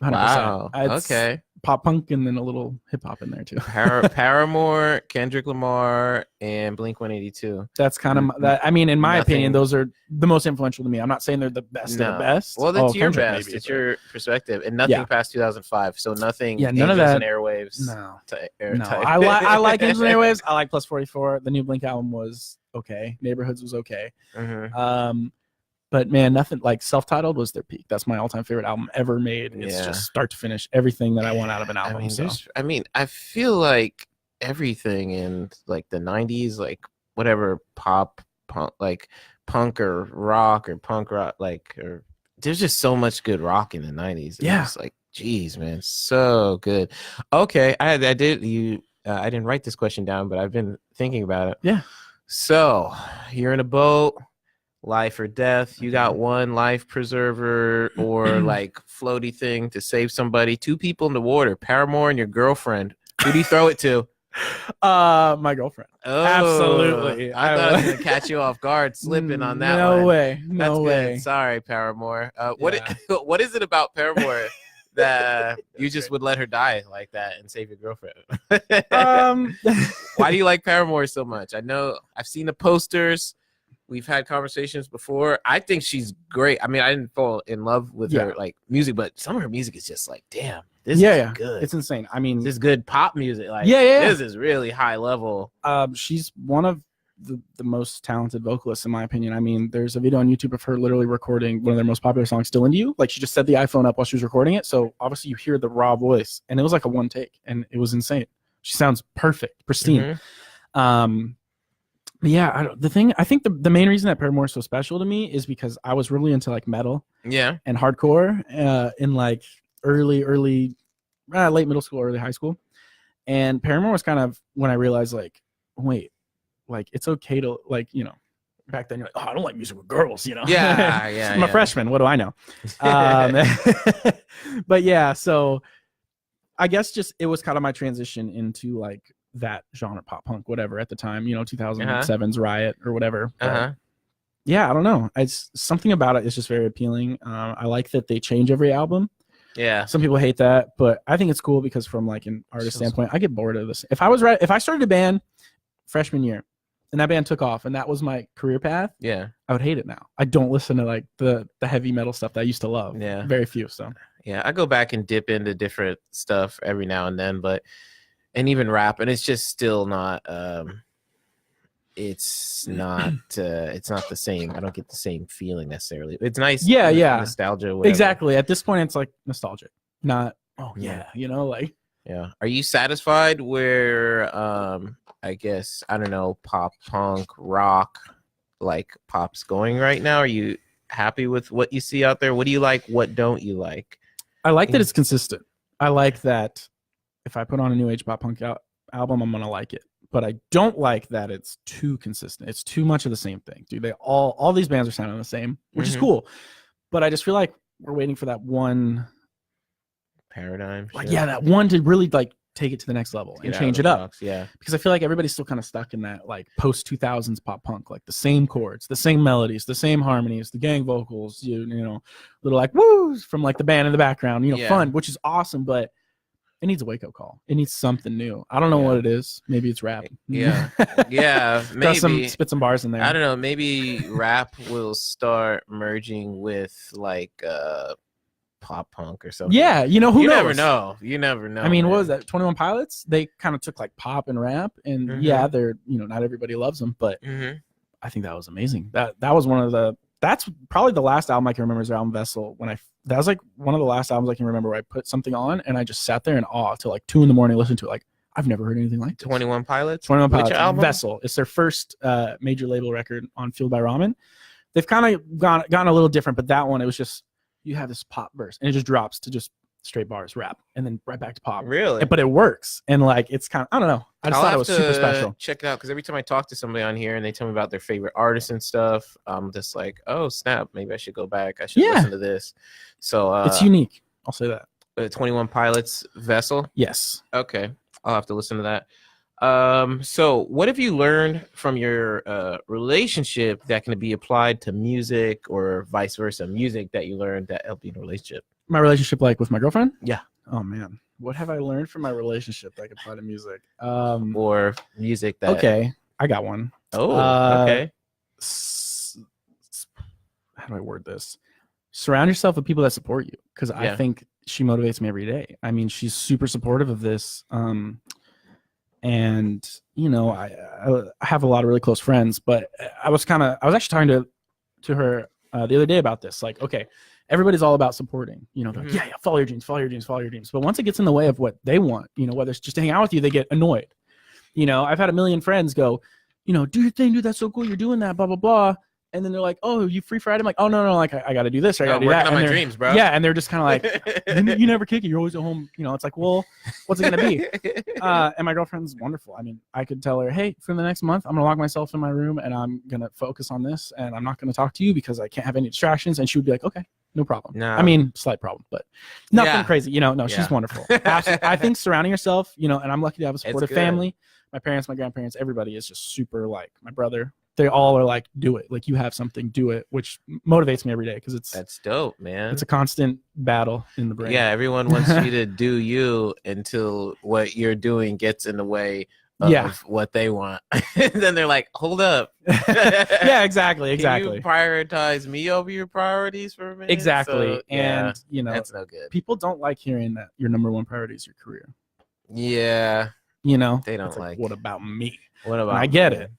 100%. Wow. It's okay. Pop punk and then a little hip hop in there too. Paramore, Kendrick Lamar, and Blink-182. That's kind of that. I mean, in my opinion, those are the most influential to me. I'm not saying they're the best of the best. Well, that's your Kendrick best. It's your perspective, and nothing past 2005. So nothing. Yeah, none of that. And Airwaves. No. Type. I like Angels and Airwaves. I like Plus 44. The new Blink album was okay. Neighborhoods was okay. But man, nothing like Self-Titled was their peak. That's my all-time favorite album ever made. It's just start to finish everything that I want out of an album. I feel like everything in like the 90s, like whatever pop, punk, like punk or rock or punk rock, or there's just so much good rock in the 90s. It's like, geez, man, so good. Okay, I didn't write this question down, but I've been thinking about it. Yeah. So you're in a boat. Life or death. You got one life preserver or like floaty thing to save somebody. 2 people in the water. Paramore and your girlfriend. Who do you throw it to? My girlfriend. Oh, Absolutely. I thought I was gonna catch you off guard slipping on that no one. Way. No That's way. good. Sorry, Paramore. Yeah. What is it about Paramore that you just would let her die like that and save your girlfriend? Why do you like Paramore so much? I know I've seen the posters. We've had conversations before. I think she's great. I mean, I didn't fall in love with her like music, but some of her music is just like, damn, this is good. It's insane. I mean, this is good pop music. Like, this is really high level. She's one of the most talented vocalists, in my opinion. I mean, there's a video on YouTube of her literally recording one of their most popular songs, "Still Into You." Like, she just set the iPhone up while she was recording it. So obviously you hear the raw voice, and it was like a one take, and it was insane. She sounds perfect, pristine. Yeah, I think the main reason that Paramore is so special to me is because I was really into like metal, and hardcore, in like late middle school, early high school, and Paramore was kind of when I realized like, wait, like it's okay to like, you know, back then you're like, oh, I don't like music with girls, you know. I'm a freshman. What do I know? But yeah, so I guess just it was kind of my transition into like that genre, pop punk, whatever at the time, you know, 2007's Riot or whatever. Yeah, I don't know. It's something about it is just very appealing. I like that they change every album. Yeah. Some people hate that, but I think it's cool because from like an artist standpoint, I get bored of this. If I started a band freshman year and that band took off and that was my career path, I would hate it now. I don't listen to like the heavy metal stuff that I used to love. Yeah. Very few. So yeah, I go back and dip into different stuff every now and then, and even rap, and it's just still not it's not the same. I don't get the same feeling necessarily. It's nice, nostalgia, whatever. Exactly. At this point it's like nostalgic, not you know, like Are you satisfied where I guess, I don't know, pop punk rock, like pop's going right now? Are you happy with what you see out there? What do you like, what don't you like? I like that it's consistent. I like that if I put on a new age pop punk album, I'm gonna like it. But I don't like that it's too consistent. It's too much of the same thing. Dude, all these bands are sounding the same, which is cool. But I just feel like we're waiting for that one paradigm. Like, that one to really like take it to the next level and change it up. Box, because I feel like everybody's still kind of stuck in that like post 2000s pop punk, like the same chords, the same melodies, the same harmonies, the gang vocals, you know, little like woos from like the band in the background, you know, fun, which is awesome, but it needs a wake-up call. It needs something new. I don't know what it is. Maybe it's rap. Maybe spit some bars in there. I don't know. Maybe rap will start merging with like pop punk or something. Yeah, you know, who knows? You never know. I mean, what was that? 21 Pilots? They kind of took like pop and rap, and they're, you know, not everybody loves them, but I think that was amazing. That was one of the. That's probably the last album I can remember is their album Vessel. That was like one of the last albums I can remember where I put something on and I just sat there in awe till like 2 a.m. listening to it. Like, I've never heard anything like this. 21 Pilots? 21 Pilots. Which album? Vessel. It's their first major label record on Fueled by Ramen. They've kind of gone a little different, but that one, it was just, you have this pop burst and it just drops to just straight bars, rap, and then right back to pop. Really? But it works. And like, it's kind of, I don't know. I just thought it was super special. Check it out, because every time I talk to somebody on here and they tell me about their favorite artists and stuff, I'm just like, oh snap, maybe I should go back. I should listen to this. So it's unique. I'll say that. 21 Pilots Vessel. Yes. Okay, I'll have to listen to that. So what have you learned from your relationship that can be applied to music, or vice versa? Music that you learned that helped you in a relationship. My relationship, like with my girlfriend? Yeah. Oh man, what have I learned from my relationship that I could apply to music? Or music that. Okay, I got one. Oh, okay. How do I word this? Surround yourself with people that support you, because I think she motivates me every day. I mean, she's super supportive of this. And you know, I have a lot of really close friends, but I was actually talking to her the other day about this. Like, okay, everybody's all about supporting, you know, like, follow your dreams, follow your dreams, follow your dreams. But once it gets in the way of what they want, you know, whether it's just to hang out with you, they get annoyed. You know, I've had a million friends go, you know, do your thing, dude, that's so cool, you're doing that, blah, blah, blah. And then they're like, oh, you free Friday? I'm like, oh, no, like, I got to do this, or I got to do that. On my dreams, bro. Yeah, and they're just kind of like, you never kick it, you're always at home. You know, it's like, well, what's it going to be? And my girlfriend's wonderful. I mean, I could tell her, hey, for the next month, I'm going to lock myself in my room, and I'm going to focus on this, and I'm not going to talk to you because I can't have any distractions. And she would be like, okay. No problem. No. I mean, slight problem, but nothing Yeah. crazy. You know, no, she's Yeah. wonderful. Absolutely. I think surrounding yourself, you know, and I'm lucky to have a supportive good. family. My parents, my grandparents, everybody is just super like my brother. They all are like, do it. Like you have something, do it, which motivates me every day because That's dope, man. it's a constant battle in the brain. Yeah, everyone wants you to do you until what you're doing gets in the way of what they want. And then they're like, hold up. Yeah, exactly. Can you prioritize me over your priorities for a minute? Exactly. So, and you know, that's no good. people don't like hearing that your number one priority is your career. Yeah. You know, They don't it's like what about me? What about And I get it.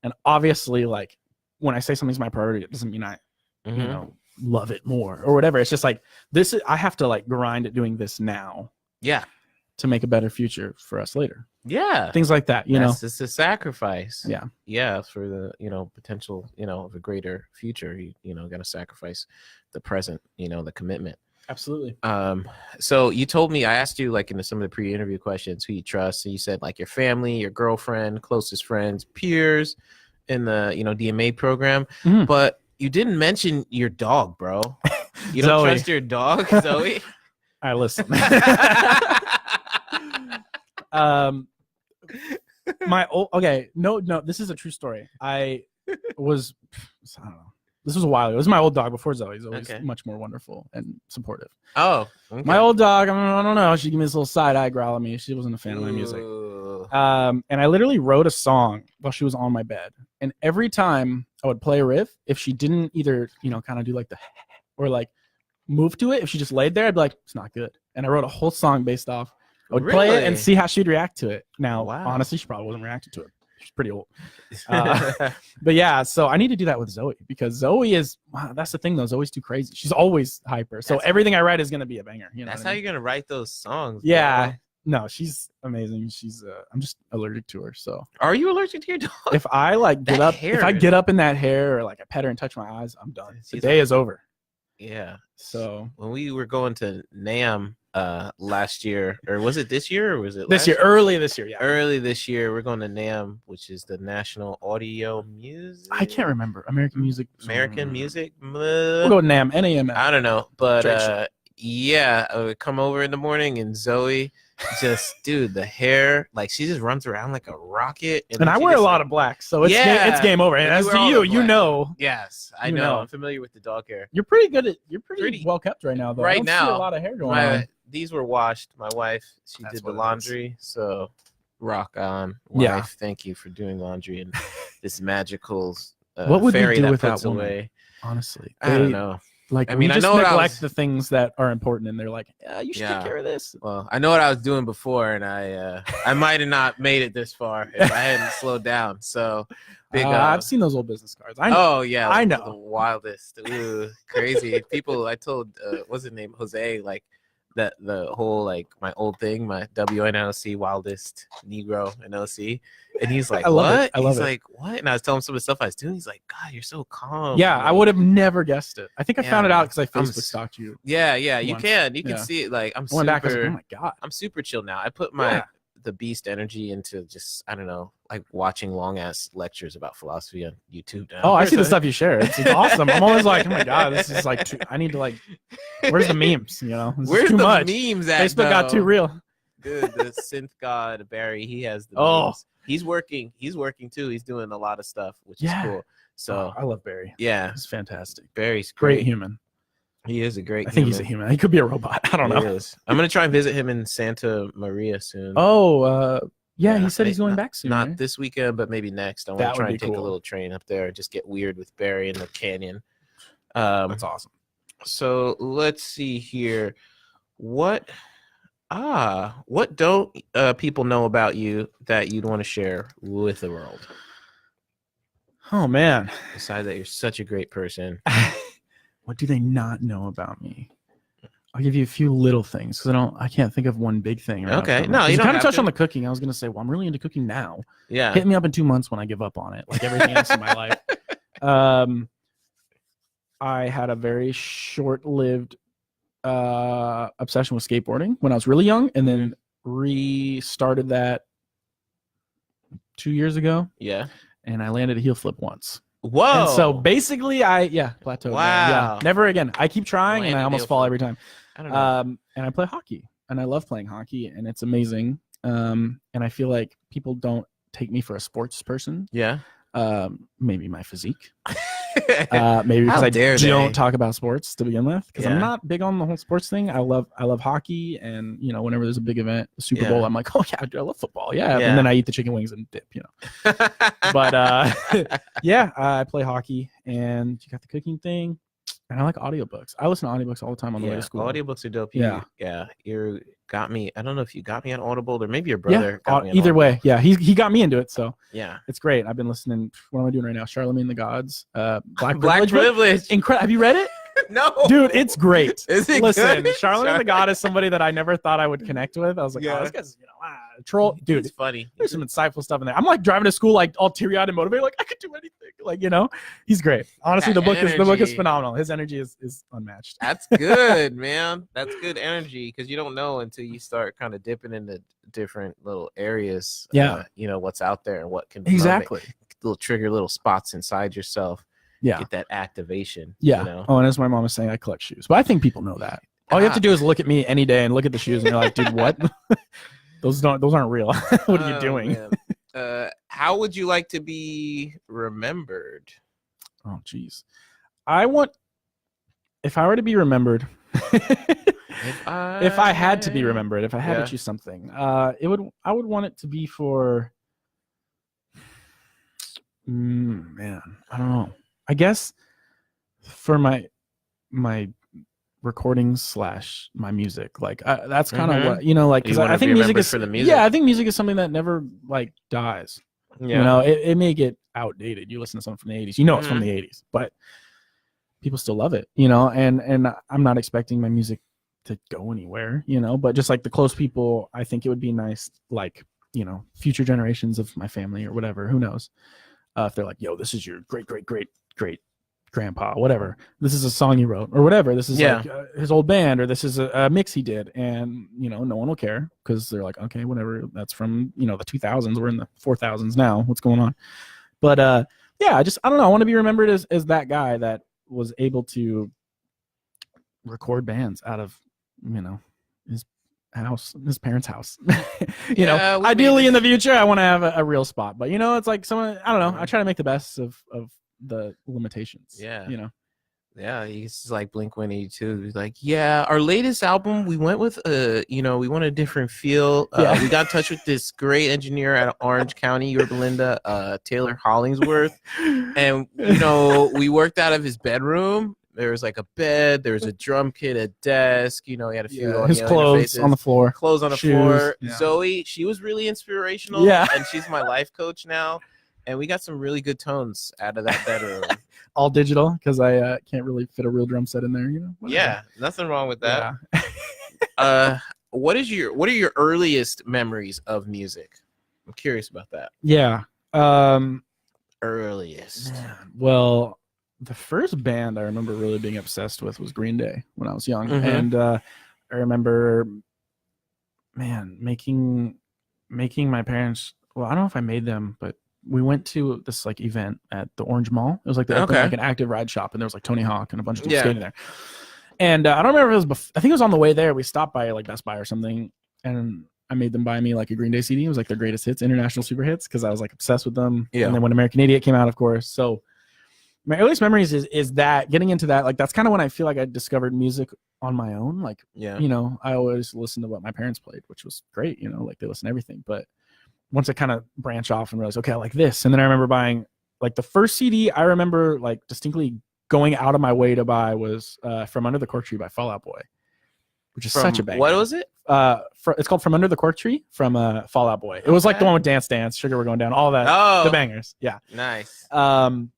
And obviously, like when I say something's my priority, it doesn't mean I, you know, love it more or whatever. It's just like this is I have to like grind at doing this now. Yeah. To make a better future for us later. Yeah. Things like that, you know. It's a sacrifice. Yeah. Yeah, for the, you know, potential, you know, of a greater future. You know, got to sacrifice the present, you know, the commitment. Absolutely. So you told me, I asked you like in some of the pre-interview questions who you trust, and you said like your family, your girlfriend, closest friends, peers in the, you know, DMA program, but you didn't mention your dog, bro. You don't Zoey. trust your dog, Zoey? All right, listen. This is a true story. I don't know. This was a while ago. This is my old dog before Zoe. Zoe's much more wonderful and supportive. Oh, okay. My old dog, I don't know. She gave me this little side eye growl at me. She wasn't a fan of my music. And I literally wrote a song while she was on my bed. And every time I would play a riff, if she didn't either, you know, kind of do like the or like move to it, if she just laid there, I'd be like, it's not good. And I wrote a whole song based off. I would play it and see how she'd react to it. Now, honestly, she probably wasn't reacting to it. She's pretty old. But yeah, so I need to do that with Zoe because Zoe is, that's the thing though. Zoe's too crazy. She's always hyper. So everything I write is going to be a banger. You know that's how you're going to write those songs. Yeah. Bro. No, she's amazing. She's, I'm just allergic to her. So are you allergic to your dog? If I like get up, hair, if I get up in that hair or like I pet her and touch my eyes, I'm done. The day is over. Yeah. So when we were going to NAMM last year, or was it this year, or was it this year? Early this year, yeah. Early this year, we're going to NAMM, which is the National Audio Music. I can't remember. American Music. We'll go NAMM. NAMM. I don't know, but yeah, I would come over in the morning and Zoe just, dude, the hair, like she just runs around like a rocket. And I wear a lot of black, so it's game over. And as for you know. Yes, I know. I'm familiar with the dog hair. You're pretty well kept right now, though. Right I don't see a lot of hair going on. These were washed. My wife, she did the laundry, so rock on, wife. Yeah. Thank you for doing laundry and this magical what would fairy we do that without puts woman? Away. Honestly, I don't know. Like, I mean, we just I know neglect the things that are important, and they're like, you should take care of this. Well, I know what I was doing before, and I might have not made it this far if I hadn't slowed down. So, big. I've seen those old business cards. I know. Oh yeah, I know. The wildest, crazy people. I told what's his name, Jose, like that the whole like my old thing, my WNLC wildest Negro NLC, and he's like, what? He's like, what? And I was telling him some of the stuff I was doing. He's like, God, you're so calm. Yeah, I would have never guessed it. I think I found it out because I Facebook stalked you. Yeah, you can see it. Like I'm super. Back, I was like, oh my God, I'm super chill now. I put the beast energy into just, I don't know, like watching long ass lectures about philosophy on YouTube now. Oh, I see the stuff you share. It's awesome. I'm always like, oh my God, this is like I need to like, where's the memes? You know, where's too the much. Memes at, Facebook got too real. Dude, the synth god Barry, he has the memes. He's working too. He's doing a lot of stuff, which is cool. So I love Barry. Yeah, he's fantastic. Barry's great human. He is a great. I think he's a human. He could be a robot. I don't know. He is. I'm gonna try and visit him in Santa Maria soon. Oh, yeah. He said he's going back soon. Not this weekend, but maybe next. I want to try and take a little train up there and just get weird with Barry in the canyon. That's awesome. So let's see here. What don't people know about you that you'd want to share with the world? Oh man. Besides that, you're such a great person. What do they not know about me? I'll give you a few little things because I can't think of one big thing. Right okay, no, you don't kind of touched to. on the cooking. I was gonna say, well, I'm really into cooking now. Yeah, hit me up in 2 months when I give up on it, like everything else in my life. I had a very short-lived obsession with skateboarding when I was really young, and then restarted that 2 years ago. Yeah, and I landed a heel flip once. Whoa. And so basically plateaued. Wow. Yeah, never again. I keep trying and I almost fall every time. I don't know. And I play hockey and I love playing hockey and it's amazing. And I feel like people don't take me for a sports person. Yeah. Maybe my physique. Maybe because I don't talk about sports to begin with. Because I'm not big on the whole sports thing. I love hockey, and whenever there's a big event, the Super Bowl, I'm like, oh yeah, dude, I love football. Yeah. And then I eat the chicken wings and dip. But I play hockey, and you got the cooking thing, and I like audiobooks. I listen to audiobooks all the time on the way to school. Audiobooks are dope. You got me. I don't know if you got me on Audible or maybe your brother. Got me on either Audible. way, he got me into it. So yeah, it's great. I've been listening. What am I doing right now? Charlemagne the Gods. Black Privilege. Incredible. Have you read it? No, dude, it's great. Is it Listen, good? Charlemagne the God is somebody that I never thought I would connect with. I was like, oh, this guy's troll. Dude, it's funny. There's some insightful stuff in there. I'm like driving to school like all teary-eyed and motivated, like I could do anything. Like, he's great. Honestly, the book is phenomenal. His energy is unmatched. That's good, man. That's good energy because you don't know until you start kind of dipping into different little areas. What's out there and what can trigger little spots inside yourself. Yeah. Get that activation. Yeah. Oh, and as my mom was saying, I collect shoes. But I think people know that. All you have to do is look at me any day and look at the shoes and you're like, dude, what? Those aren't real. What are you doing? How would you like to be remembered? Oh, geez. If I were to be remembered, if I had to be remembered, if I had to choose something, I would want it to be for, man, I don't know. I guess for my recordings / my music, like that's kind of what because I think music is for the music. I think music is something that never like dies. It may get outdated. You listen to something from the 80s, it's from the 80s, but people still love it. And I'm not expecting my music to go anywhere. But just like the close people, I think it would be nice, like future generations of my family or whatever, who knows, if they're like, yo, this is your great grandpa, whatever, this is a song he wrote or whatever, this is like his old band, or this is a mix he did, and no one will care because they're like, okay, whatever, that's from the 2000s, we're in the 4000s now, what's going on? But I don't know, I want to be remembered as that guy that was able to record bands out of his house, his parents' house. Ideally in the future I want to have a real spot, but it's like someone, I don't know, I try to make the best of the limitations. He's like Blink-182. He's like, our latest album, we went with we want a different feel. We got in touch with this great engineer out of Orange County, Yorba Linda, Taylor Hollingsworth, and we worked out of his bedroom. There was like a bed, there was a drum kit, a desk, he had a few his clothes on the floor. Shoes. Zoey, she was really inspirational, and she's my life coach now. And we got some really good tones out of that bedroom. All digital, because I can't really fit a real drum set in there, Nothing wrong with that. What are your earliest memories of music? I'm curious about that. Earliest. Man. Well, the first band I remember really being obsessed with was Green Day when I was young. And I remember, making my parents, well, I don't know if I made them, but we went to this like event at the Orange Mall. It was like like an active ride shop, and there was like Tony Hawk and a bunch of people skating there. And I don't remember if it was I think it was on the way there. We stopped by like Best Buy or something, and I made them buy me like a Green Day CD. It was like their greatest hits, international super hits, because I was like obsessed with them. And then when American Idiot came out, of course. So my earliest memories is that, getting into that, like that's kind of when I feel like I discovered music on my own. Like I always listened to what my parents played, which was great. Like they listen to everything, but once I kind of branch off and realize, okay, I like this. And then I remember buying like the first CD I remember like distinctly going out of my way to buy was From Under the Cork Tree by Fall Out Boy, which is such a banger. What was it? It's called From Under the Cork Tree from Fall Out Boy. It was like the one with Dance Dance, Sugar We're Going Down, all that, the bangers. Yeah. Nice. And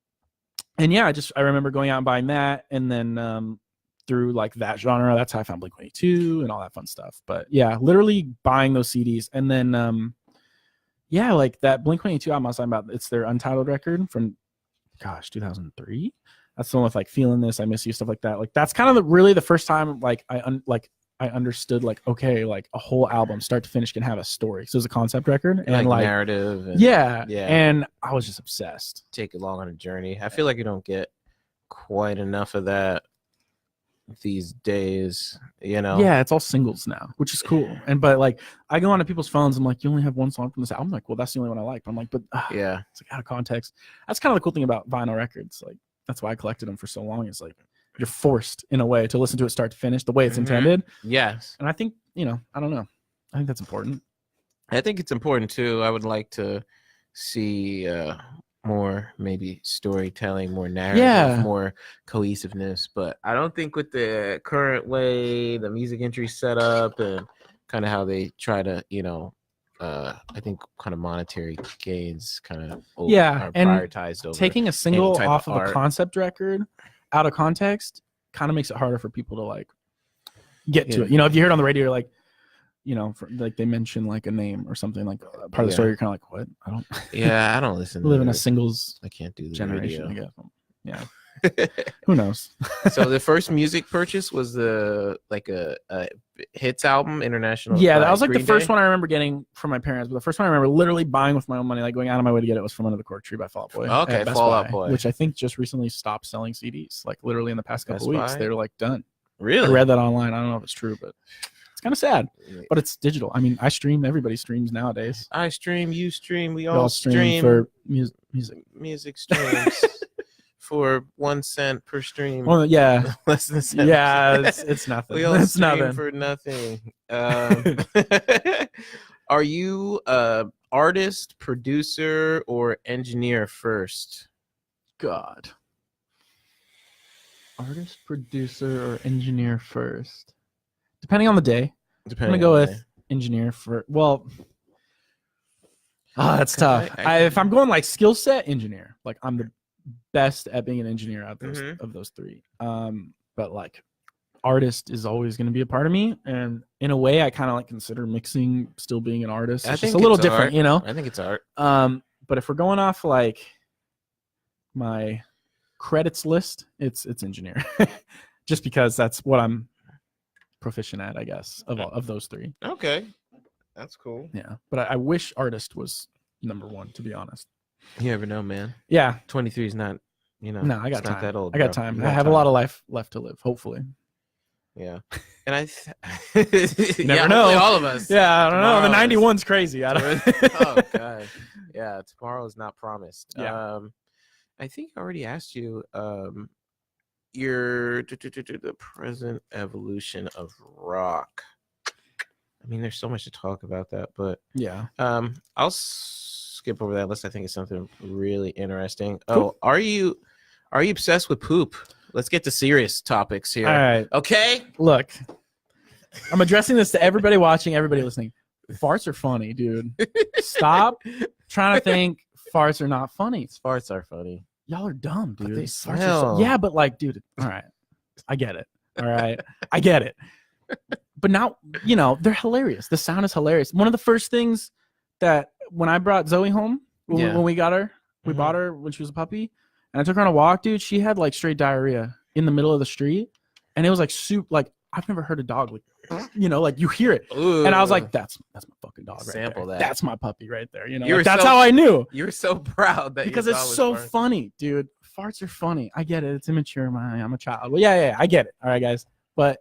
I remember going out and buying that. And then through like that genre, that's how I found Blink-182 and all that fun stuff. But literally buying those CDs. And then like that Blink-182 album I was talking about, it's their Untitled record from 2003. That's the one with like Feeling This, I Miss You, stuff like that. Like that's kind of really the first time like I I understood like, okay, like a whole album start to finish can have a story. So it was a concept record and like narrative. And, yeah. And I was just obsessed. Take it along on a journey. I feel like you don't get quite enough of that these days, you know. Yeah, it's all singles now, which is cool. And but like I go onto people's phones, I'm like, you only have one song from this album. I'm like, well, that's the only one I like. But I'm like, but yeah, it's like out of context. That's kind of the cool thing about vinyl records. Like that's why I collected them for so long. It's like you're forced in a way to listen to it start to finish the way it's intended. Yes. And I think, you know, I don't know. I think that's important. I think it's important too. I would like to see more maybe storytelling, more narrative, more cohesiveness. But I don't think with the current way the music industry set up and kind of how they try to, you know, I think kind of monetary gains kind of are prioritized over taking a single off of art. A concept record out of context kind of makes it harder for people to like get to it. You know, if you hear it on the radio, you're like, you know, like they mention like a name or something like part of the story, you're kind of like, what? I don't. Yeah, I don't listen. We live in a singles. I can't do the generation. radio. I guess. Yeah. Who knows? So the first music purchase was the like a hits album, International. Yeah, that was like the first one I remember getting from my parents. But the first one I remember literally buying with my own money, like going out of my way to get it, was from Under the Cork Tree by Fall Out Boy. Okay, Fall Out Boy, which I think just recently stopped selling CDs. Like literally in the past couple weeks, they're like done. Really? I read that online. I don't know if it's true, but it's kind of sad. But it's digital. I mean, I stream. Everybody streams nowadays. I stream. You stream. We all stream for music. Music streams. For 1 cent per stream. Well, yeah, less than 7. Yeah, it's nothing. We all it's stream nothing for nothing. Are you artist, producer, or engineer first? God, artist, producer, or engineer first? Depending on the day. I'm gonna go with engineer for. Well, that's tough. If I'm going like skill set, engineer. Like I'm the best at being an engineer out of those three. But like artist is always going to be a part of me, and in a way I kind of like consider mixing still being an artist. It's just a little different, you know. I think it's art. But if we're going off like my credits list, it's engineer. Just because that's what I'm proficient at, I guess, of those three. Okay, that's cool. Yeah, but I wish artist was number one, to be honest. You never know, man. Yeah. 23 is not, you know. No, I got time. Not that old. I got time. I have a lot of life left to live, hopefully. Yeah. And you never know. All of us. Yeah, I don't know. The 91's crazy. I don't Oh, God. Yeah, tomorrow is not promised. Yeah. I think I already asked you your the present evolution of rock. I mean, there's so much to talk about that, but yeah. I'll skip over that list. I think it's something really interesting. Cool. Oh, are you obsessed with poop? Let's get to serious topics here. All right. Okay. Look, I'm addressing this to everybody watching, everybody listening. Farts are funny, dude. Stop trying to think farts are not funny. Farts are funny. Y'all are dumb, dude. But they Farts smell. yeah, but like, dude, all right. I get it. All right. I get it. But now, you know, they're hilarious. The sound is hilarious. One of the first things that when I brought Zoey home, when we got her, we bought her when she was a puppy, and I took her on a walk, dude, she had like straight diarrhea in the middle of the street. And it was like soup. Like I've never heard a dog like, you know, like you hear it. Ooh. And I was like, that's my fucking dog right Sample there. that. That's my puppy right there. You know, You like, were that's so- how I knew. You were so proud that Because your it's dog was so farting. funny, dude. Farts are funny. I get it. It's immature. I'm a child. Well, yeah, I get it. All right, guys. But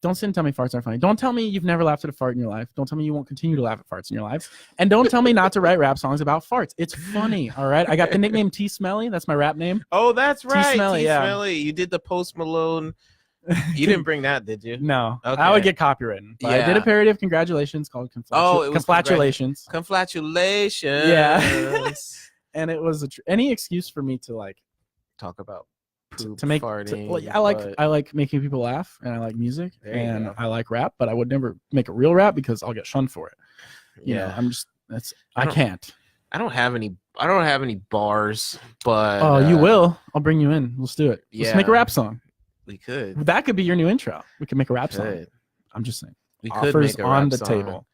don't sit and tell me farts aren't funny. Don't tell me you've never laughed at a fart in your life. Don't tell me you won't continue to laugh at farts in your life. And don't tell me not to write rap songs about farts. It's funny, all right? I got the nickname T Smelly. That's my rap name. Oh, that's right. T-Smelly, yeah. T-Smelly. You did the Post Malone. You didn't bring that, did you? No. Okay. I would get copywritten. But I did Yeah. a parody of Congratulations called Oh, it was Conflatulations. Conflatulations. Yeah. And it was any excuse for me to like Talk about poop, to make farting. well, yeah, but- I like making people laugh, and I like music, There you and go. I like rap, but I would never make a real rap because I'll get shunned for it. You know, Yeah. I'm just I don't- can't. I don't have any bars, but Oh, you will. I'll bring you in. Let's do it. Let's make a yeah. rap song. We could. That could be your new intro. We could make a rap song. Could. I'm just saying. We could Offers make a on rap the song. table.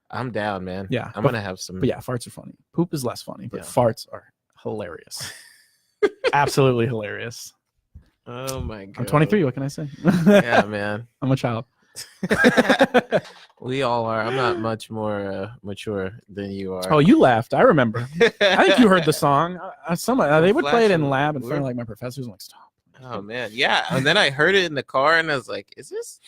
I'm down, man. Yeah, I'm but- gonna have some. But yeah, farts are funny. Poop is less funny, but Yeah. farts are hilarious. Absolutely hilarious. Oh my god. I'm 23. What can I say? Yeah, man. I'm a child. We all are. I'm not much more mature than you are. Oh, you laughed. I remember. I think you heard the song. They would play it in lab in front of like my professors. I'm like, stop. Oh man, yeah. And then I heard it in the car, and I was like, "Is this?"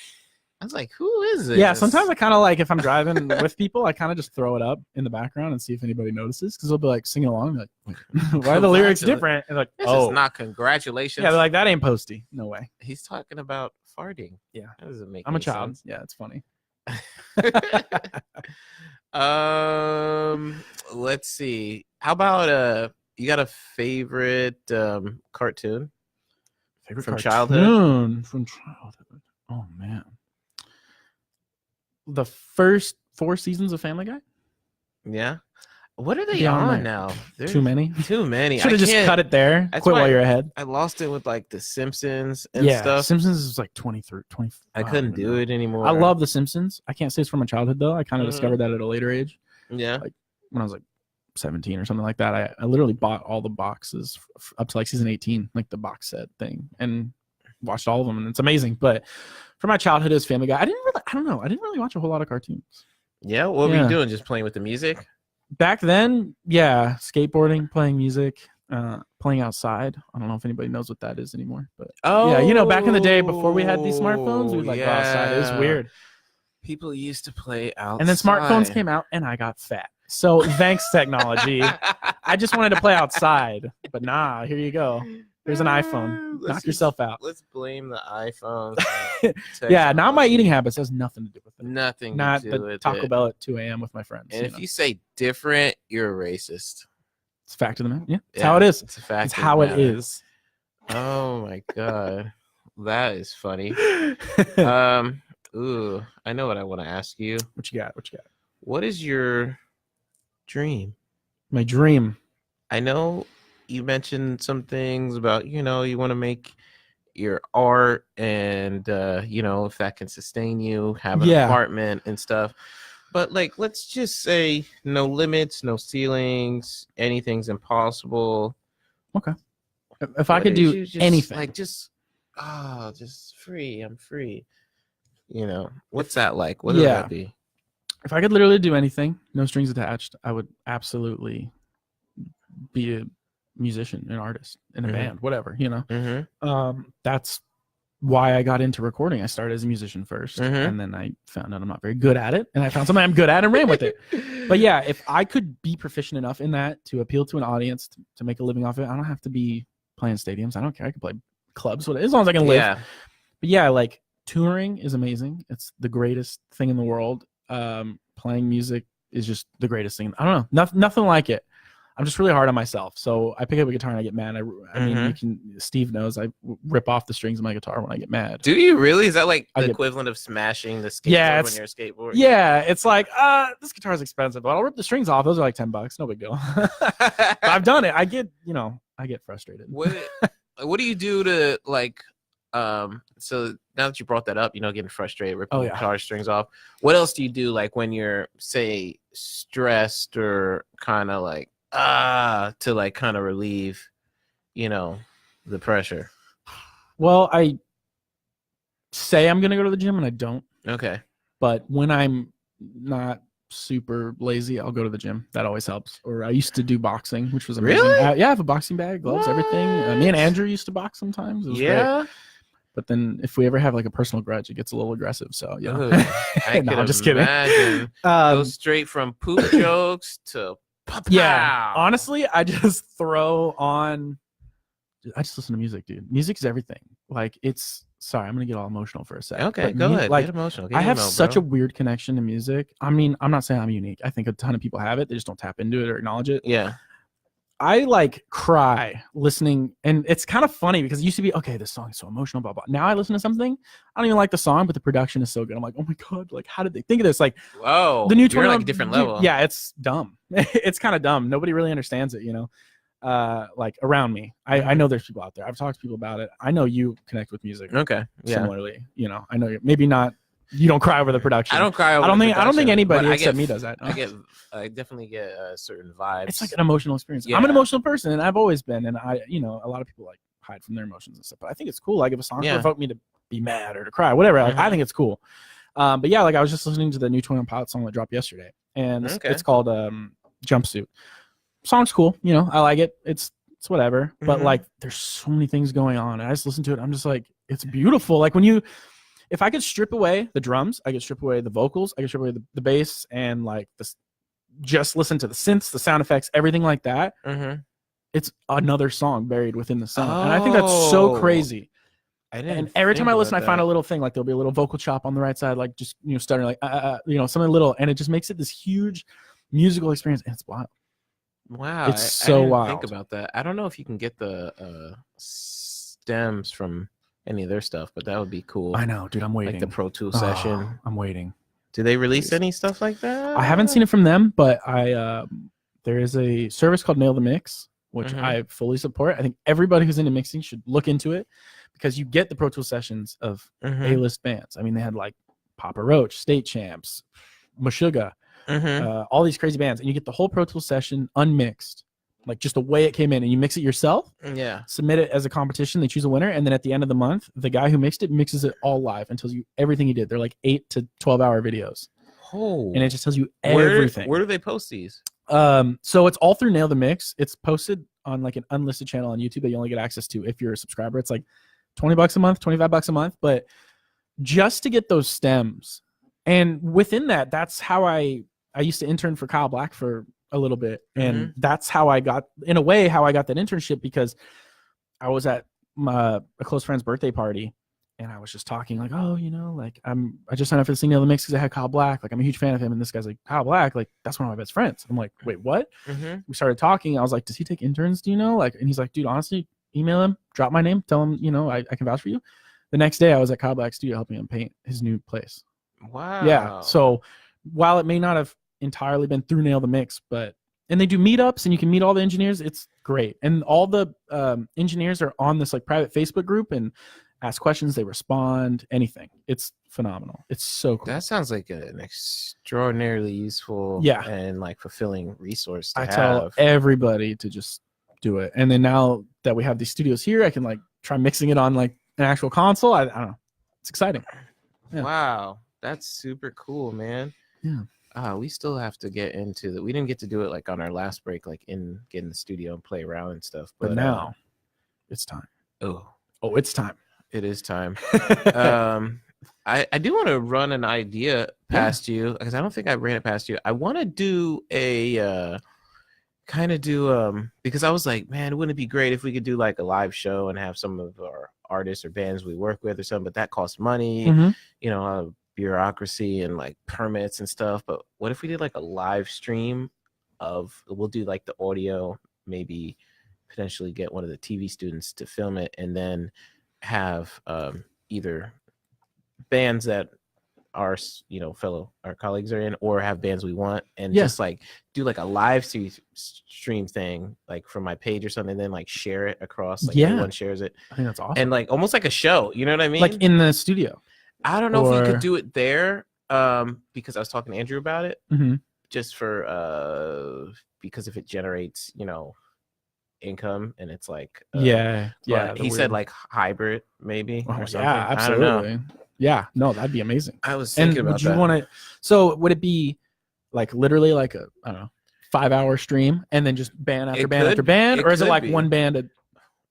I was like, "Who is it?" Yeah. Sometimes I kind of like if I'm driving with people, I kind of just throw it up in the background and see if anybody notices because they'll be like singing along. Like, why are the lyrics different? And like, this oh, is not congratulations. Yeah, they're like that ain't Posty. No way. He's talking about farting. Yeah, that doesn't make. I'm a any child. sense. Yeah, it's funny. Let's see. How about you got a favorite cartoon? From childhood? From childhood. Oh man. The first 4 seasons of Family Guy? Yeah. What are they on now? Too many. Too many. Should have just cut it there. Quit while you're ahead. I lost it with like The Simpsons and stuff. Simpsons is like 23, 20. I couldn't do it anymore. I love The Simpsons. I can't say it's from my childhood though. I kind of discovered that at a later age. Yeah. Like when I was like 17 or something like that. I literally bought all the boxes up to like season 18, like the box set thing, and watched all of them, and it's amazing. But for my childhood as Family Guy, I didn't really watch a whole lot of cartoons. Yeah, what were you doing? Just playing with the music? Back then, yeah, skateboarding, playing music, playing outside. I don't know if anybody knows what that is anymore, but yeah, back in the day before we had these smartphones, we'd like go outside. It was weird. People used to play outside, and then smartphones came out, and I got fat. So thanks, technology. I just wanted to play outside, but nah, here you go. There's an iPhone. Knock yourself out. Let's blame the iPhone. Yeah, now my eating habits has nothing to do with it. Nothing. Not to do the with Taco it. Bell at 2 a.m. with my friends. And if you say different, you're a racist. It's a fact of the matter. Yeah, it's how it is. It's a fact. It's how it is. Oh my god, that is funny. Ooh, I know what I want to ask you. What you got? What is your dream? My dream. I know you mentioned some things about, you want to make your art and, if that can sustain you, have an apartment and stuff. But like, let's just say no limits, no ceilings, anything's impossible. Okay. If I could do anything. Like just free. I'm free. What's that like? What would that be? If I could literally do anything, no strings attached, I would absolutely be a musician, an artist in a band, whatever, That's why I got into recording. I started as a musician first, and then I found out I'm not very good at it, and I found something I'm good at and ran with it. But yeah, if I could be proficient enough in that to appeal to an audience, to make a living off it, I don't have to be playing stadiums. I don't care. I can play clubs, as long as I can live. Yeah. But yeah, like touring is amazing. It's the greatest thing in the world. Playing music is just the greatest thing. I don't know, nothing like it. I'm just really hard on myself. So I pick up a guitar and I get mad. I mean, Steve knows I rip off the strings of my guitar when I get mad. Do you really? Is that like the equivalent of smashing the skateboard when you're a skateboard? Yeah, it's like, this guitar is expensive, but I'll rip the strings off. Those are like $10. No big deal. But I've done it. I get frustrated. What do you do to like, so now that you brought that up, getting frustrated, ripping the guitar strings off, what else do you do like when you're, say, stressed or kind of like, to like kind of relieve, the pressure? Well, I say I'm going to go to the gym and I don't. Okay. But when I'm not super lazy, I'll go to the gym. That always helps. Or I used to do boxing, which was amazing. Really? I have a boxing bag, gloves, everything. Me and Andrew used to box sometimes. It was great. But then if we ever have like a personal grudge, it gets a little aggressive. So yeah. I'm just kidding. Go straight from poop jokes to pow. Yeah. Honestly, I just listen to music, dude. Music is everything. Like sorry, I'm gonna get all emotional for a second. Okay, go ahead. Like, get emotional. I have such a weird connection to music. I mean, I'm not saying I'm unique. I think a ton of people have it. They just don't tap into it or acknowledge it. Yeah. I like cry listening, and it's kind of funny because it used to be, okay, this song is so emotional, blah, blah. Now I listen to something, I don't even like the song, but the production is so good. I'm like, oh my God, like, how did they think of this? Like, whoa, the new you're like a different level. Yeah, it's dumb. It's kind of dumb. Nobody really understands it, like around me. I know there's people out there. I've talked to people about it. I know you connect with music. Okay. Yeah. Similarly, I know you're maybe not. You don't cry over the production. I don't cry over. I don't think anybody except me does that. I definitely get certain vibes. It's like an emotional experience. Yeah. I'm an emotional person, and I've always been. And a lot of people like hide from their emotions and stuff. But I think it's cool. Like if a song provoked me to be mad or to cry, whatever. Like, I think it's cool. But yeah, like I was just listening to the new 21 Pilots song that dropped yesterday, and it's called Jumpsuit. Song's cool, you know, I like it. It's whatever. But like there's so many things going on, and I just listen to it. I'm just like, it's beautiful. Like if I could strip away the drums, I could strip away the vocals, I could strip away the bass, and like just listen to the synths, the sound effects, everything like that. It's another song buried within the song. And I think that's so crazy. And every time I listen, I find a little thing, like there'll be a little vocal chop on the right side, like just, you know, stuttering, like, you know, something little, and it just makes it this huge musical experience. And it's wild. Wow. It's so wild. Think about that. I don't know if you can get the stems from any of their stuff, but that would be cool. I know, dude. I'm waiting. Like the Pro Tool session. I'm waiting. Do they release any stuff like that? I haven't seen it from them, but there is a service called Nail the Mix, which I fully support. I think everybody who's into mixing should look into it, because you get the Pro Tool sessions of A-list bands. I mean, they had like Papa Roach, State Champs, Meshuggah, all these crazy bands, and you get the whole Pro Tool session unmixed, like just the way it came in, and you mix it yourself. Yeah. Submit it as a competition. They choose a winner, and then at the end of the month, the guy who mixed it mixes it all live and tells you everything he did. They're like 8 to 12-hour videos. Oh. And it just tells you everything. Where do they post these? So it's all through Nail the Mix. It's posted on like an unlisted channel on YouTube that you only get access to if you're a subscriber. It's like $20 a month, $25 a month, but just to get those stems. And within that, that's how I used to intern for Kyle Black for a little bit, and that's how I got, in a way, how I got that internship, because I was at a close friend's birthday party, and I was just talking like, oh, you know, like I just signed up for this thing, Nail the Mix, because I had Kyle Black, like I'm a huge fan of him, and this guy's like, Kyle Black, like that's one of my best friends. I'm like, wait, what? We started talking. I was like, does he take interns? Do you know? Like, and he's like, dude, honestly, email him, drop my name, tell him, you know, I can vouch for you. The next day, I was at Kyle Black's studio helping him paint his new place. Wow. Yeah. So while it may not have entirely been through Nail the Mix, and they do meetups, and you can meet all the engineers. It's great. And all the engineers are on this like private Facebook group and ask questions. They respond, anything. It's phenomenal. It's so cool. That sounds like an extraordinarily useful and like fulfilling resource to I tell everybody to just do it. And then now that we have these studios here, I can like try mixing it on like an actual console. I don't know. It's exciting. Yeah. Wow. That's super cool, man. Yeah. We still have to get into that. We didn't get to do it like on our last break, like get in the studio and play around and stuff. But now it's time. Oh, it's time. It is time. I do want to run an idea past you, because I don't think I ran it past you. I want to do a because I was like, man, wouldn't it be great if we could do like a live show and have some of our artists or bands we work with or something, but that costs money, you know, bureaucracy and like permits and stuff. But what if we did like a live stream we'll do like the audio, maybe potentially get one of the TV students to film it, and then have either bands that our, you know, our colleagues are in, or have bands we want, and just like do like a live stream thing like from my page or something, and then like share it across, like everyone shares it. I think that's awesome. And like almost like a show, you know what I mean? Like in the studio. I don't know if we could do it there, because I was talking to Andrew about it, just for because if it generates, you know, income, and it's like he said like hybrid maybe or something. Yeah, absolutely. I don't know. Yeah, no, that'd be amazing. I was thinking about that. Would you want to? So would it be like literally like a 5-hour stream, and then just band after band after band, or is it like one band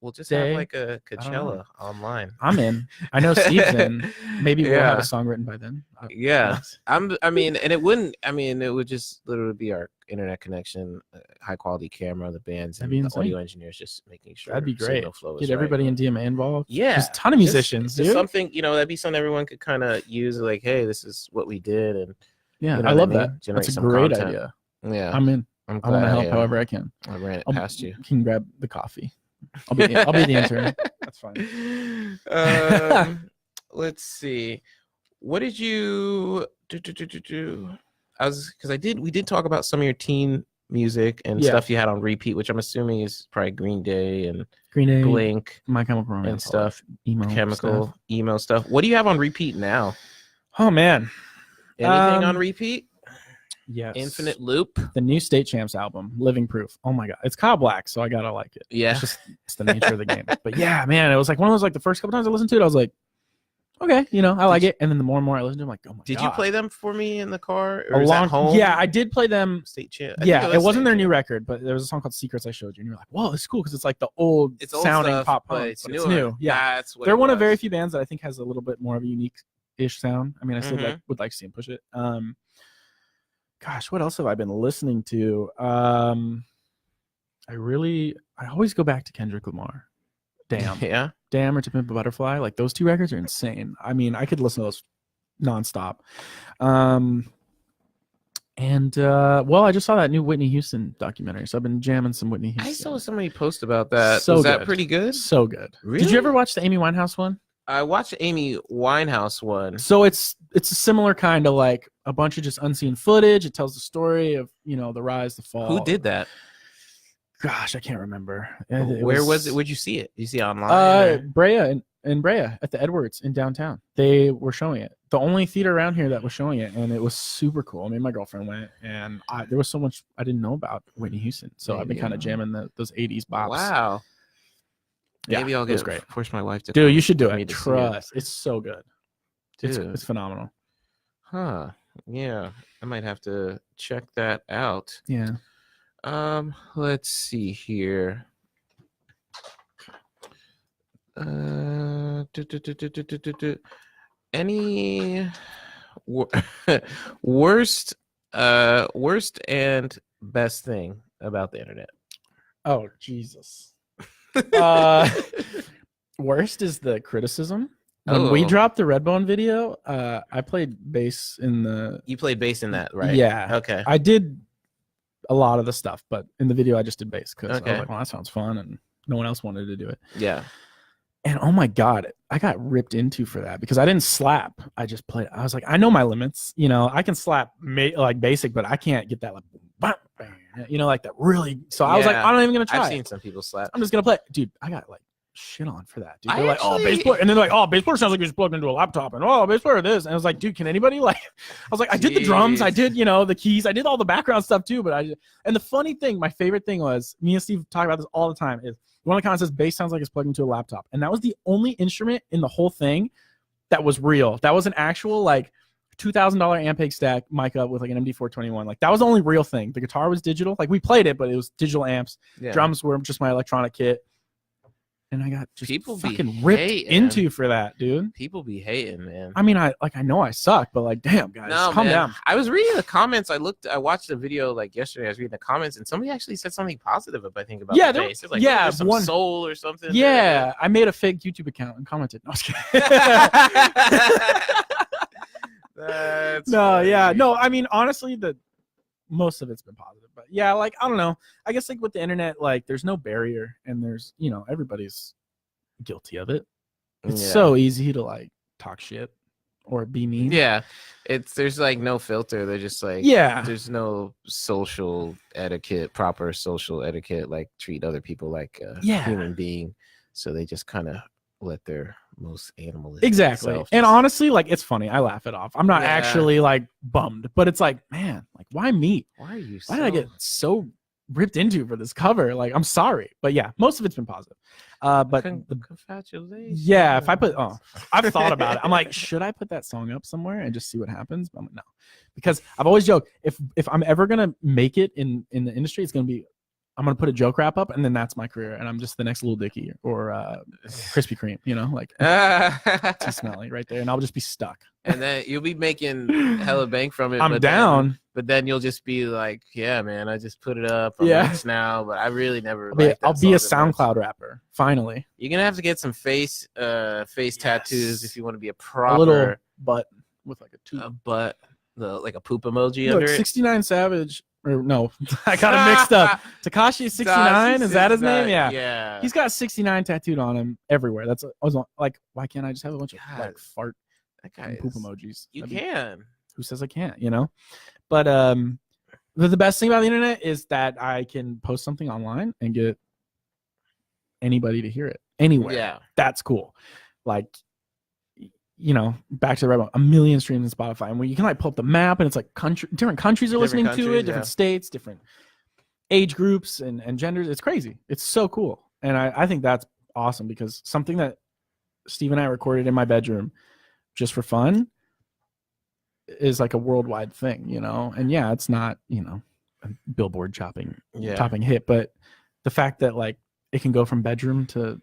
we'll just have like a Coachella online? I'm in. I know Steve's in. Maybe we'll have a song written by then. I mean, and it wouldn't. I mean, it would just literally be our internet connection, high quality camera, the bands, and the audio engineers just making sure. That'd be great. Flow Get everybody in DMA involved. Yeah, there's a ton of musicians. Just something, you know, that'd be something everyone could kind of use. Like, hey, this is what we did, and you know I love that. That's a great idea. Yeah, I'm in. I want to help however I can. I ran it past you. You can grab the coffee. I'll be the intern. That's fine. Let's see. What did you do? We did talk about some of your teen music and stuff you had on repeat, which I'm assuming is probably Green Day, Blink, My Chemical Romance, and stuff. Emo stuff. What do you have on repeat now? Oh man, anything on repeat? Yes. Infinite Loop. The new State Champs album, Living Proof. Oh my god, it's Kyle Black, so I gotta like it. Yeah, it's the nature of the game. But yeah, man, it was like one of those, like the first couple times I listened to it, I was like, okay, I like it. And then the more and more I listen to them, I'm like, oh my god. Did you play them for me in the car or at home? Yeah, I did play them. State Champ. Yeah, it wasn't their new record, but there was a song called Secrets I showed you, and you're like, whoa, it's cool because it's like the old sounding stuff, pop but punk, it's but newer. it's new. Yeah, that's what they're it one of was. very few bands that I think has a little bit more of a unique-ish sound. I mean, I still would like to see them push it. Gosh, what else have I been listening to? I always go back to Kendrick Lamar. Damn. Yeah. Damn or To Pimp a Butterfly. Like those two records are insane. I mean, I could listen to those nonstop. Well, I just saw that new Whitney Houston documentary, so I've been jamming some Whitney Houston. I saw somebody post about that. So Was good. that pretty good? So good. Really? Did you ever watch the Amy Winehouse one? I watched Amy Winehouse one. So it's a similar kind of like a bunch of just unseen footage. It tells the story of the rise, the fall. Who did that? Gosh, I can't remember. Where was it? Where'd you see it? Did you see it online? Brea in Brea at the Edwards in downtown. They were showing it. The only theater around here that was showing it, and it was super cool. I mean, my girlfriend went, and there was so much I didn't know about Whitney Houston. So I've been kind of jamming those 80s bops. Wow. Maybe Yeah, I'll it was great. force my wife to. Dude, you should do for me it. to see Trust. It's so good. Dude. It's phenomenal. Huh. Yeah. I might have to check that out. Yeah. Let's see here. Any worst and best thing about the internet? Oh, Jesus. Worst is the criticism. When we dropped the Redbone video, I played bass in the... You played bass in that, right? Yeah. Okay. I did a lot of the stuff, but in the video I just did bass because I was like, well, that sounds fun, and no one else wanted to do it. Yeah. And oh my God, I got ripped into for that because I didn't slap. I just played. I was like, I know my limits. I can slap like basic, but I can't get that like, like that really. So I was like, I'm not even gonna try. I've seen some people slap. I'm just gonna play, dude. I got like shit on for that, dude. They're like, oh, bass player, and then like, oh, bass player sounds like you're just plugged into a laptop, and oh, bass player this, and I was like, dude, can anybody like? I was like, I did the drums, I did the keys, I did all the background stuff too, but and the funny thing, my favorite thing was me and Steve talk about this all the time is. One of the comments says bass sounds like it's plugged into a laptop. And that was the only instrument in the whole thing that was real. That was an actual like $2,000 Ampeg stack mic up with like an MD421. Like that was the only real thing. The guitar was digital. Like we played it, but it was digital amps. Yeah. Drums were just my electronic kit. And I got just fucking ripped into for that, dude. People be hating, man. I mean, I know I suck, but like, damn, guys, calm down. I was reading the comments. I watched the video like yesterday. I was reading the comments, and somebody actually said something positive about the bass. Like, there's some soul or something. Yeah, I made a fake YouTube account and commented. No, I was kidding. That's no, funny. yeah, no. I mean, honestly, most of it's been positive, but yeah, like I don't know. I guess like with the internet, like there's no barrier, and there's everybody's guilty of it. It's so easy to like talk shit or be mean. Yeah, there's like no filter. They're just like there's no proper social etiquette. Like treat other people like a human being. So they just kind of let their most animalistic self And honestly, like it's funny. I laugh it off. I'm not actually like bummed, but it's like, man, like why me? Why did I get so ripped into for this cover? Like I'm sorry, but yeah, most of it's been positive. But congratulations. Yeah, if I put I've thought about it. I'm like, should I put that song up somewhere and just see what happens? But I'm like, no, because I've always joked if I'm ever gonna make it in the industry, it's gonna be I'm gonna put a joke wrap up, and then that's my career, and I'm just the next Lil Dicky or Krispy Kreme, like too smelly right there, and I'll just be stuck. And then you'll be making hella bank from it. I'm down, but then you'll just be like, yeah, man, I just put it up. Now, but I really never. I'll be a SoundCloud rapper. Finally, you're gonna have to get some face tattoos if you want to be a proper little butt with like a butt, like a poop emoji under it. 69 Savage. Or no, I got him mixed up. Tekashi 69, is that his name? Yeah. He's got 69 tattooed on him everywhere. I was like, why can't I just have a bunch of like fart and poop emojis? You can. Who says I can't? But the best thing about the internet is that I can post something online and get anybody to hear it anywhere. Yeah, that's cool. Like. Back to the Redbone, 1 million streams in Spotify, and when you can like pull up the map, and it's like different countries are listening to it, different states, different age groups and genders. It's crazy. It's so cool, and I think that's awesome because something that Steve and I recorded in my bedroom just for fun is like a worldwide thing, you know? And yeah, it's not, you know, a Billboard topping hit, but the fact that like it can go from bedroom to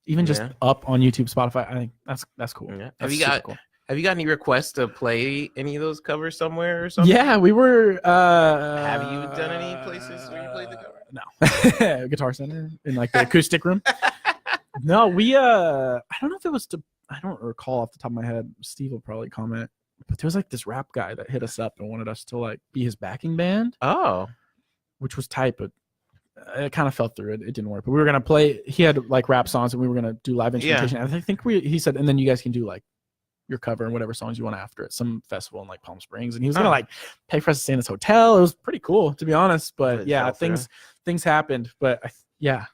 even just up on YouTube, Spotify, I think that's cool. Yeah. Cool. Have you got any requests to play any of those covers somewhere or something? Yeah, we were. Have you done any places where you played the cover? No, Guitar Center in like the acoustic room. No, we. I don't know if it was to. I don't recall off the top of my head. Steve will probably comment, but there was like this rap guy that hit us up and wanted us to like be his backing band. Oh, which was tight, but it kind of fell through. It didn't work. But we were gonna play. He had like rap songs, and we were gonna do live instrumentation. I think he said, and then you guys can do like your cover and whatever songs you want after at some festival in like Palm Springs, and he was gonna like pay for us to stay in this hotel. It was pretty cool, to be honest. But yeah, things happened. But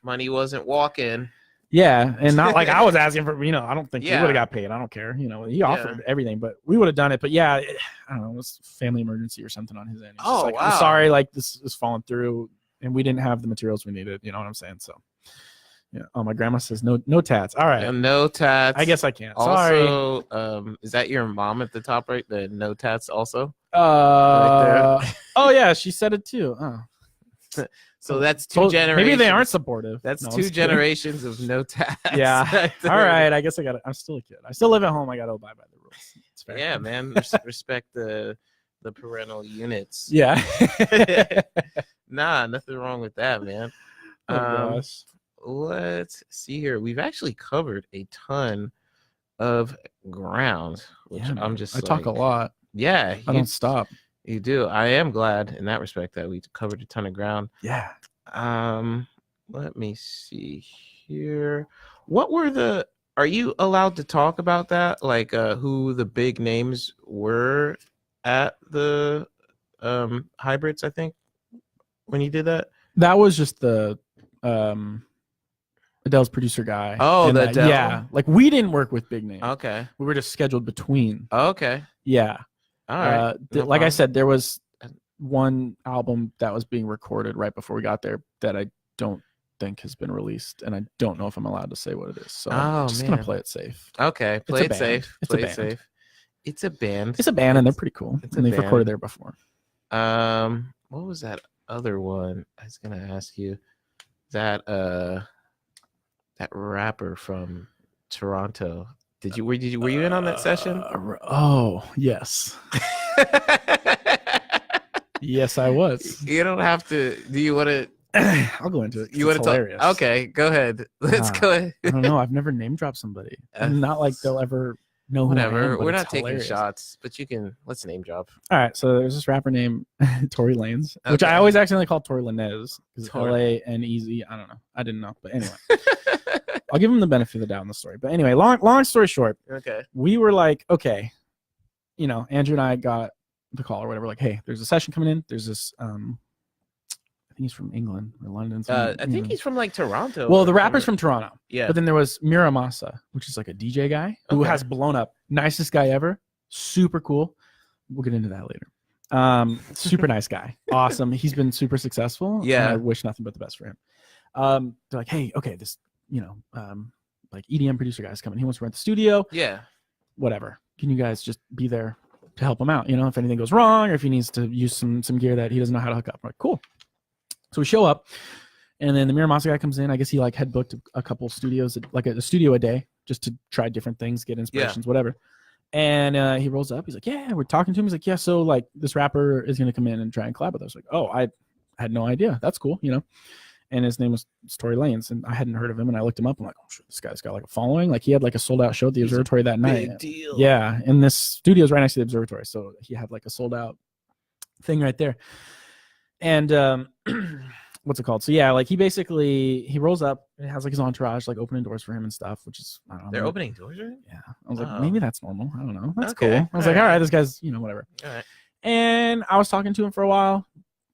money wasn't walking. Yeah, and not like I was asking for. You know, I don't think he would have got paid. I don't care. You know, he offered everything, but we would have done it. But yeah, I don't know. It was family emergency or something on his end. He's like, I'm sorry, like this is falling through, and we didn't have the materials we needed. You know what I'm saying? So. Yeah. Oh, my grandma says no tats. All right. No tats. I guess I can't. Also, sorry. Is that your mom at the top right? The no tats also? Right there. Oh yeah, she said it too. Oh. So that's two generations. Maybe they aren't supportive. That's two generations of no tats. Yeah. All right. I guess I'm still a kid. I still live at home. I got to abide by the rules. It's fair. Yeah, man. Respect the parental units. Yeah. Nah, nothing wrong with that, man. Oh gosh. Let's see here. We've actually covered a ton of ground, which I'm just. I talk a lot. Yeah, I don't stop. You do. I am glad in that respect that we covered a ton of ground. Yeah. Let me see here. What were are you allowed to talk about that? Like who the big names were at the hybrids, I think, when you did that? That was just the Adele's producer guy. Oh, the Adele. Yeah. Like we didn't work with big names. Okay. We were just scheduled between. Okay. Yeah. All right. Like I said, there was one album that was being recorded right before we got there that I don't think has been released, and I don't know if I'm allowed to say what it is. So I'm just gonna play it safe. Okay, play it safe. Play it safe. It's a band. It's a band, and they're pretty cool. And they've recorded there before. What was that other one? I was gonna ask you. That rapper from Toronto. Were you in on that session? Oh, yes. Yes, I was. You don't have to. Do you want to? I'll go into it. You want to hilarious. talk? Okay, go ahead. Let's go ahead. I don't know. I've never name dropped somebody. Not like they'll ever know who I am, We're not hilarious. taking shots, but let's name drop. All right. So there's this rapper named Tory Lanez, which I always accidentally call Tory Lanez because L-A-N-E-Z. I don't know. I didn't know. But anyway, I'll give him the benefit of the doubt in the story. But anyway, long story short, we were like, okay, you know, Andrew and I got the call or whatever, like, hey, there's a session coming in. There's this, I think he's from England or London. I think he's from like Toronto. Well, the rapper's from Toronto. Yeah. But then there was Miramasa, which is like a DJ guy who has blown up. Nicest guy ever. Super cool. We'll get into that later. Super nice guy. Awesome. He's been super successful. Yeah. And I wish nothing but the best for him. They're like, hey, okay, this, you know, like EDM producer guy's coming. He wants to rent the studio. Yeah. Whatever. Can you guys just be there to help him out? You know, if anything goes wrong or if he needs to use some gear that he doesn't know how to hook up. I'm like, cool. So we show up, and then the Miramasa guy comes in. I guess he like had booked a couple studios, like a studio a day, just to try different things, get inspirations, whatever. And he rolls up. He's like, yeah, we're talking to him. He's like, yeah, so like this rapper is going to come in and try and collab with us. Like, oh, I had no idea. That's cool, you know. And his name was Tory Lanez, and I hadn't heard of him. And I looked him up. I'm like, oh, shit, this guy's got like a following. Like he had like a sold out show at the Observatory that night. Big deal. Yeah, and this studio is right next to the Observatory, so he had like a sold out thing right there. And what's it called? So yeah, like he rolls up and has like his entourage like opening doors for him and stuff, which is I don't know. They're opening doors, right? Yeah. I was like, maybe that's normal. I don't know. That's cool. I was like, all right, this guy's, you know, whatever. All right. And I was talking to him for a while.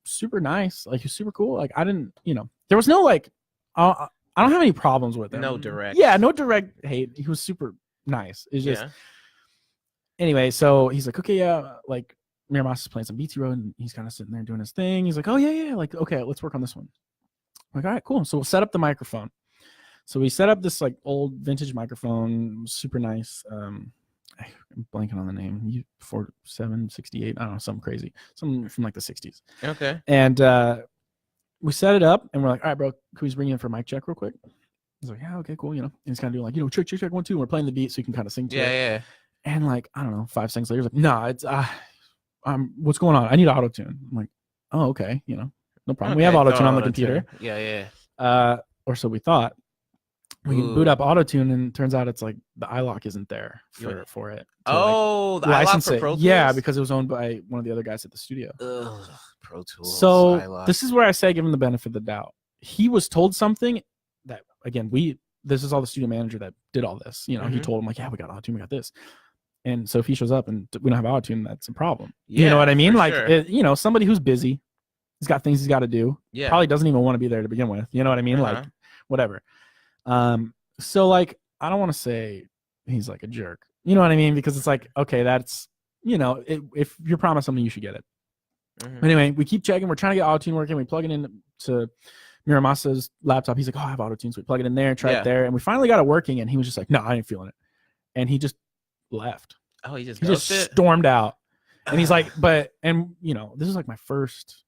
Super nice. Like he's super cool. Like I didn't, you know, there was no like I don't have any problems with him. No direct. Yeah, no direct hate. He was super nice. It's just anyway, so he's like, okay, yeah, like Mirama's playing some BT Road, and he's kind of sitting there doing his thing. He's like, oh yeah, like okay, let's work on this one. I'm like, all right, cool. So we'll set up the microphone. So we set up this like old vintage microphone, super nice. I'm blanking on the name. 4768. I don't know, something crazy, something from like the 60s. Okay. And we set it up, and we're like, all right, bro, can we just bring you in for a mic check real quick? He's like, yeah, okay, cool. And he's kind of doing like, check, 1, 2. And we're playing the beat so you can kind of sing to it. Yeah. And like, I don't know, 5 seconds later, he's like, nah, it's what's going on? I need auto-tune. I'm like, oh, okay, no problem. Okay, we have auto-tune on the computer. Yeah. Or so we thought. We boot up auto-tune, and it turns out it's like the iLock isn't there for it. Oh, the iLock for Pro Tools? Yeah, because it was owned by one of the other guys at the studio. Ugh, Pro Tools. So iLock. This is where I say, give him the benefit of the doubt. He was told something that, again, this is all the studio manager that did all this. He told him like, yeah, we got auto-tune, we got this. And so if he shows up and we don't have auto-tune, that's a problem. Yeah, you know what I mean? Like, sure. Somebody who's busy, he's got things he's got to do. Yeah. Probably doesn't even want to be there to begin with. You know what I mean? Like, whatever. So like, I don't want to say he's like a jerk. You know what I mean? Because it's like, okay, that's, if you're promised something, you should get it. Anyway, we keep checking. We're trying to get auto-tune working. We plug it in to Miramasa's laptop. He's like, oh, I have auto-tune. So we plug it in there, try it there. And we finally got it working. And he was just like, no, I ain't feeling it. And he just left. Oh, he just stormed out. And he's like, this is like my first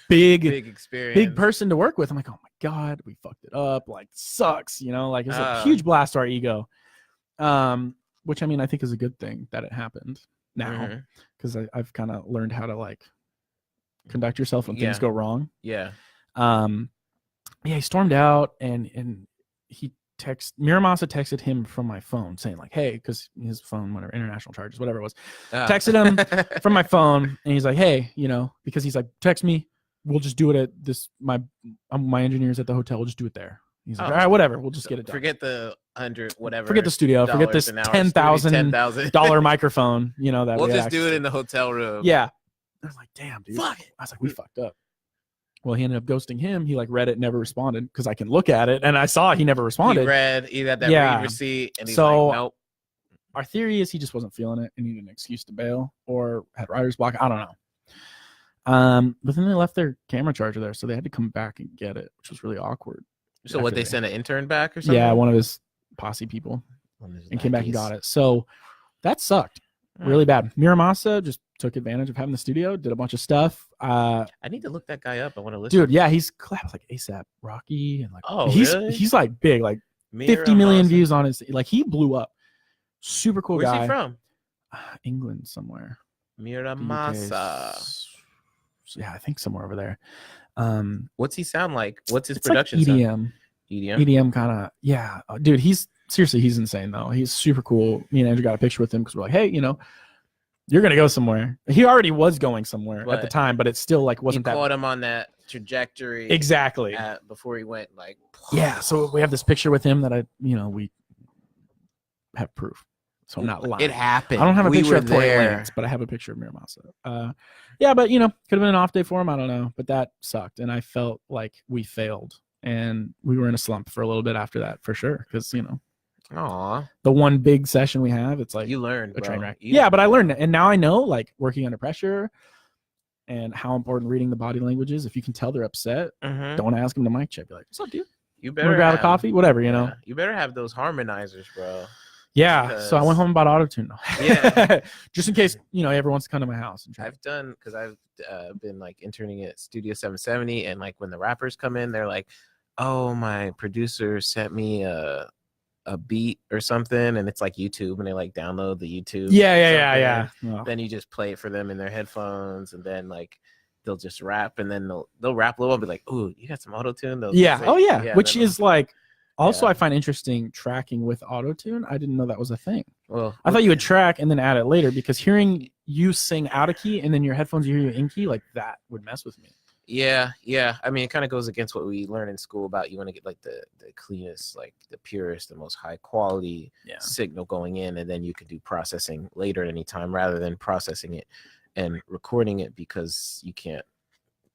big experience, big person to work with. I'm like, oh my God, we fucked it up. Like, sucks, like it's a huge blast to our ego. Which I mean, I think is a good thing that it happened now, because I've kind of learned how to like conduct yourself when things go wrong. Yeah. He stormed out, and Miramasa texted him from my phone saying like, hey, because his phone, whatever, international charges, whatever it was, texted him from my phone, and he's like, hey, because he's like, text me, we'll just do it at this, my engineers at the hotel, we'll just do it there. He's like, all right, whatever, we'll just get it done. Forget the whatever. Forget the studio. Forget this $10,000 microphone. That we'll just do it in the hotel room. Yeah. I was like, damn, dude. Fuck it. I was like, we fucked up. Well, he ended up ghosting him. He like read it, never responded, because I can look at it, and I saw he never responded. He had that read receipt, and he's like, nope. Our theory is he just wasn't feeling it and needed an excuse to bail, or had writer's block. I don't know. But then they left their camera charger there, so they had to come back and get it, which was really awkward. So what, they sent an intern back or something? Yeah, one of his posse people, and came back and got it. So that sucked really bad. Miramasa just took advantage of having the studio, did a bunch of stuff. I need to look that guy up. I want to listen. Dude, yeah, he's collabed like ASAP Rocky, and like he's like big, like Miramasa. 50 million views on his, like he blew up. Super cool guy. Where's he from? England somewhere. Miramasa. Yeah, I think somewhere over there. What's he sound like? What's his it's production like EDM. sound? EDM kind of, yeah. Dude, he's insane though. He's super cool. Me and Andrew got a picture with him because we're like, hey, you're gonna go somewhere. He already was going somewhere at the time, but it still like wasn't that. Caught him on that trajectory exactly before he went like. Yeah, so we have this picture with him that we have proof. So I'm not lying. It happened. I don't have a picture of Tory Lanez, but I have a picture of Miramasa. Yeah, but could have been an off day for him. I don't know, but that sucked, and I felt like we failed, and we were in a slump for a little bit after that, for sure. Because Aww. the one big session we have, it's like you learned a train wreck. Yeah, yeah, but I learned, and now I know like working under pressure, and how important reading the body language is. If you can tell they're upset, don't ask them to mic check. Be like, "What's up, dude? You better grab a coffee, whatever." You better have those harmonizers, bro. Yeah, so I went home and bought auto-tune. Yeah, just in case everyone wants to come to my house. I've done, because I've been like interning at Studio 770, and like when the rappers come in, they're like, "Oh, my producer sent me a beat or something," and it's like YouTube, and they like download the YouTube. Yeah. Then you just play it for them in their headphones, and then like they'll just rap, and then they'll rap a little bit like, "Oh, you got some auto-tune?" Yeah. Which is like. Also, I find interesting tracking with auto-tune. I didn't know that was a thing. Well, I thought you would track and then add it later, because hearing you sing out of key and then your headphones you hear you in key, like that would mess with me. Yeah. I mean, it kind of goes against what we learn in school about you want to get like the cleanest, like the purest, the most high quality signal going in, and then you can do processing later at any time rather than processing it and recording it, because you can't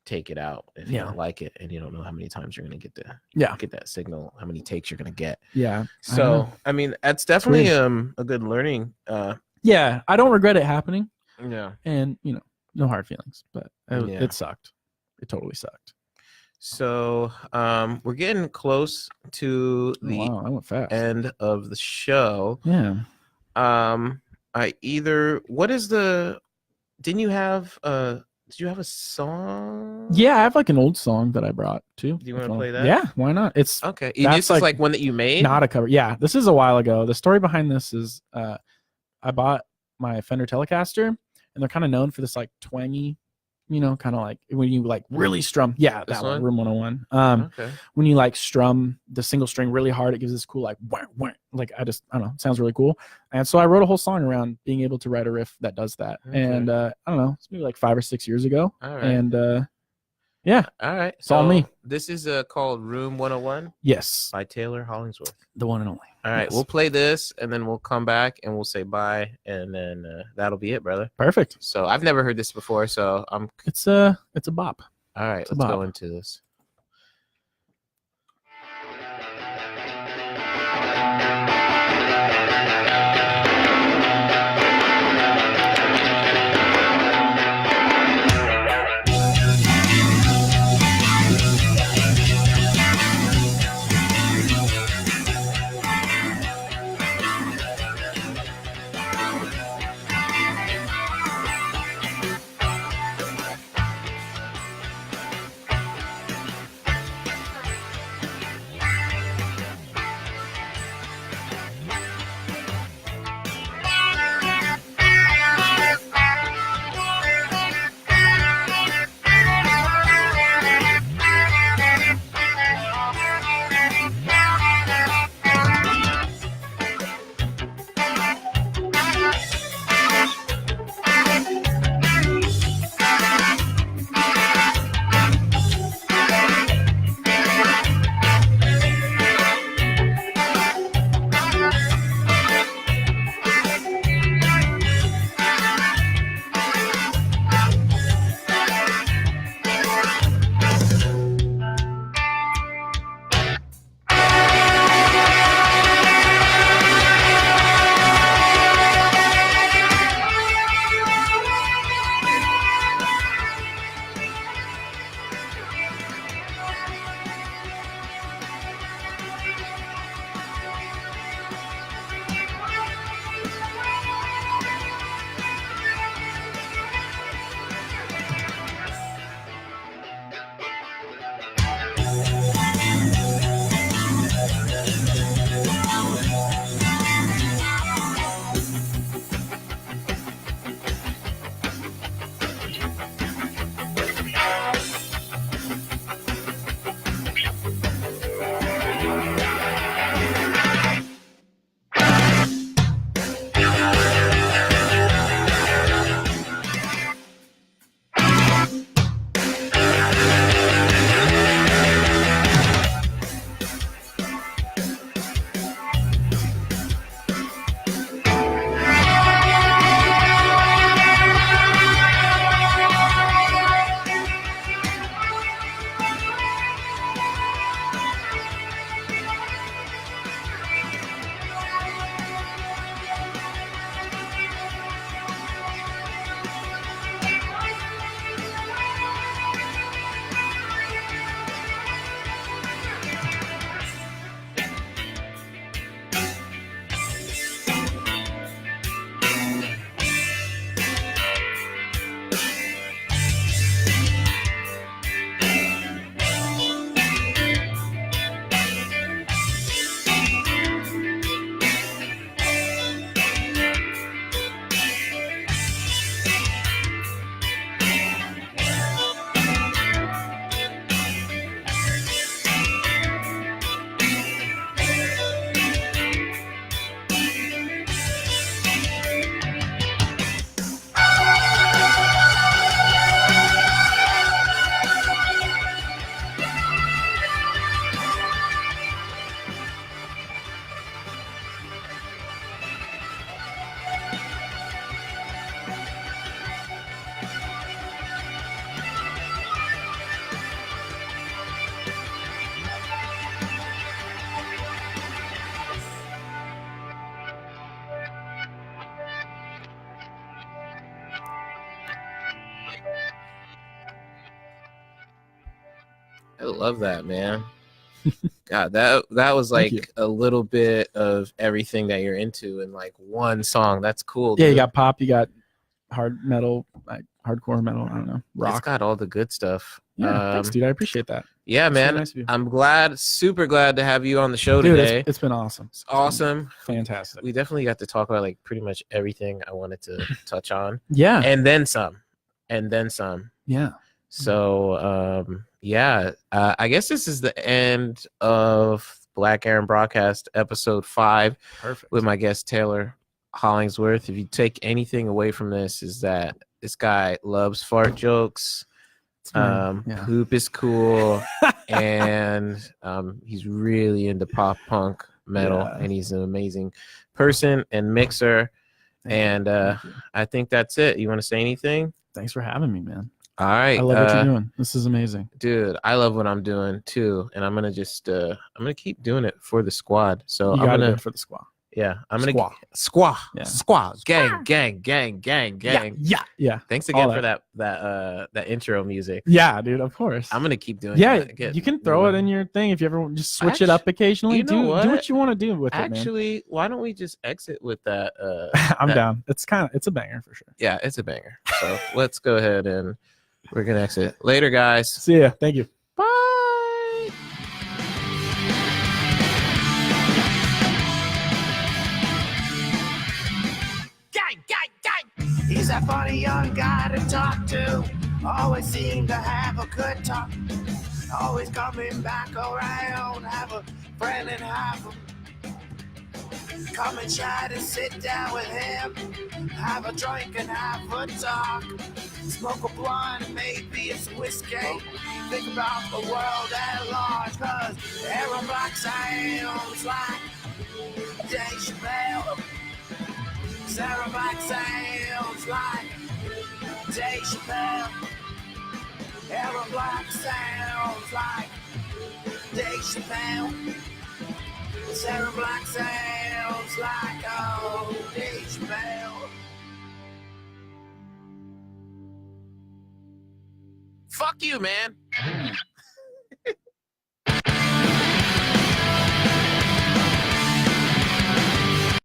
take it out if you don't like it, and you don't know how many times you're going to get that signal, how many takes you're going to get. So I mean, that's definitely a good learning. I don't regret it happening. Yeah. And no hard feelings, but it sucked. It totally sucked. So we're getting close to the I went fast. end of the show. Yeah. What is the? Didn't you have Did you have a song? Yeah, I have like an old song that I brought too. Do you want to play that? Yeah, why not? It's okay. That's This is like one that you made. Not a cover. Yeah, this is a while ago. The story behind this is I bought my Fender Telecaster, and they're kind of known for this like twangy, kind of like when you like really strum. Yeah, This that one, one? Room 101. Okay. When you like strum the single string really hard, it gives this cool like wah, wah, like I don't know, it sounds really cool. And so I wrote a whole song around being able to write a riff that does that. Okay. And I don't know, it's maybe like 5 or 6 years ago. All right. And yeah, all right. It's all me. This is called Room 101. Yes, by Taylor Hollingsworth. The one and only. All right, Yes. We'll play this, and then we'll come back and we'll say bye, and then that'll be it, brother. Perfect. So I've never heard this before, so I'm. It's a bop. All right, let's go into this. I love that, man. God, that was Thank you. like a little bit of everything that you're into in like one song. That's cool. Yeah, dude. you got pop, you got hard metal, like hardcore metal. I don't know, rock. It's got all the good stuff. Yeah, thanks, dude. I appreciate that. Yeah, It's man. really nice of you. I'm super glad to have you on the show Dude, today. it's been awesome. It's awesome. Fantastic. We definitely got to talk about like pretty much everything I wanted to touch on. Yeah. And then some. And then some. Yeah. So I guess this is the end of Black Aaron Broadcast episode 5. Perfect. With my guest Taylor Hollingsworth. If you take anything away from this, is that this guy loves fart jokes. Poop is cool, and he's really into pop punk metal, and he's an amazing person and mixer. Thank you. I think that's it. You want to say anything? Thanks for having me, man. All right. I love what you're doing. This is amazing. Dude, I love what I'm doing too. And I'm gonna just I'm gonna keep doing it for the squad. So You I'm gotta gonna do it for the squad. Yeah, I'm gonna Squaw. Yeah. squad, gang. Yeah. Thanks again for that intro music. Yeah, dude, of course. I'm gonna keep doing that. You can throw it in your thing if you ever just switch it up occasionally. You know do what you want to do with it, man. Actually, why don't we just exit with that? I'm down. It's a banger for sure. Yeah, it's a banger. So let's go ahead and we're gonna exit. Later, guys. See ya. Thank you. Bye. He's that funny young guy to talk to. Always seem to have a good talk. Always coming back around. Have a friend and have him. Come and try to sit down with him. Have a drink and have a talk. Smoke a blunt and maybe it's whiskey. Think about the world at large. Cause Aaron Black sounds like Dave Chappelle. Sarah Black sounds like Dave Chappelle. Aaron Black sounds like Dave Chappelle. Sarah Black sounds like Dave Chappelle. Fuck you, man.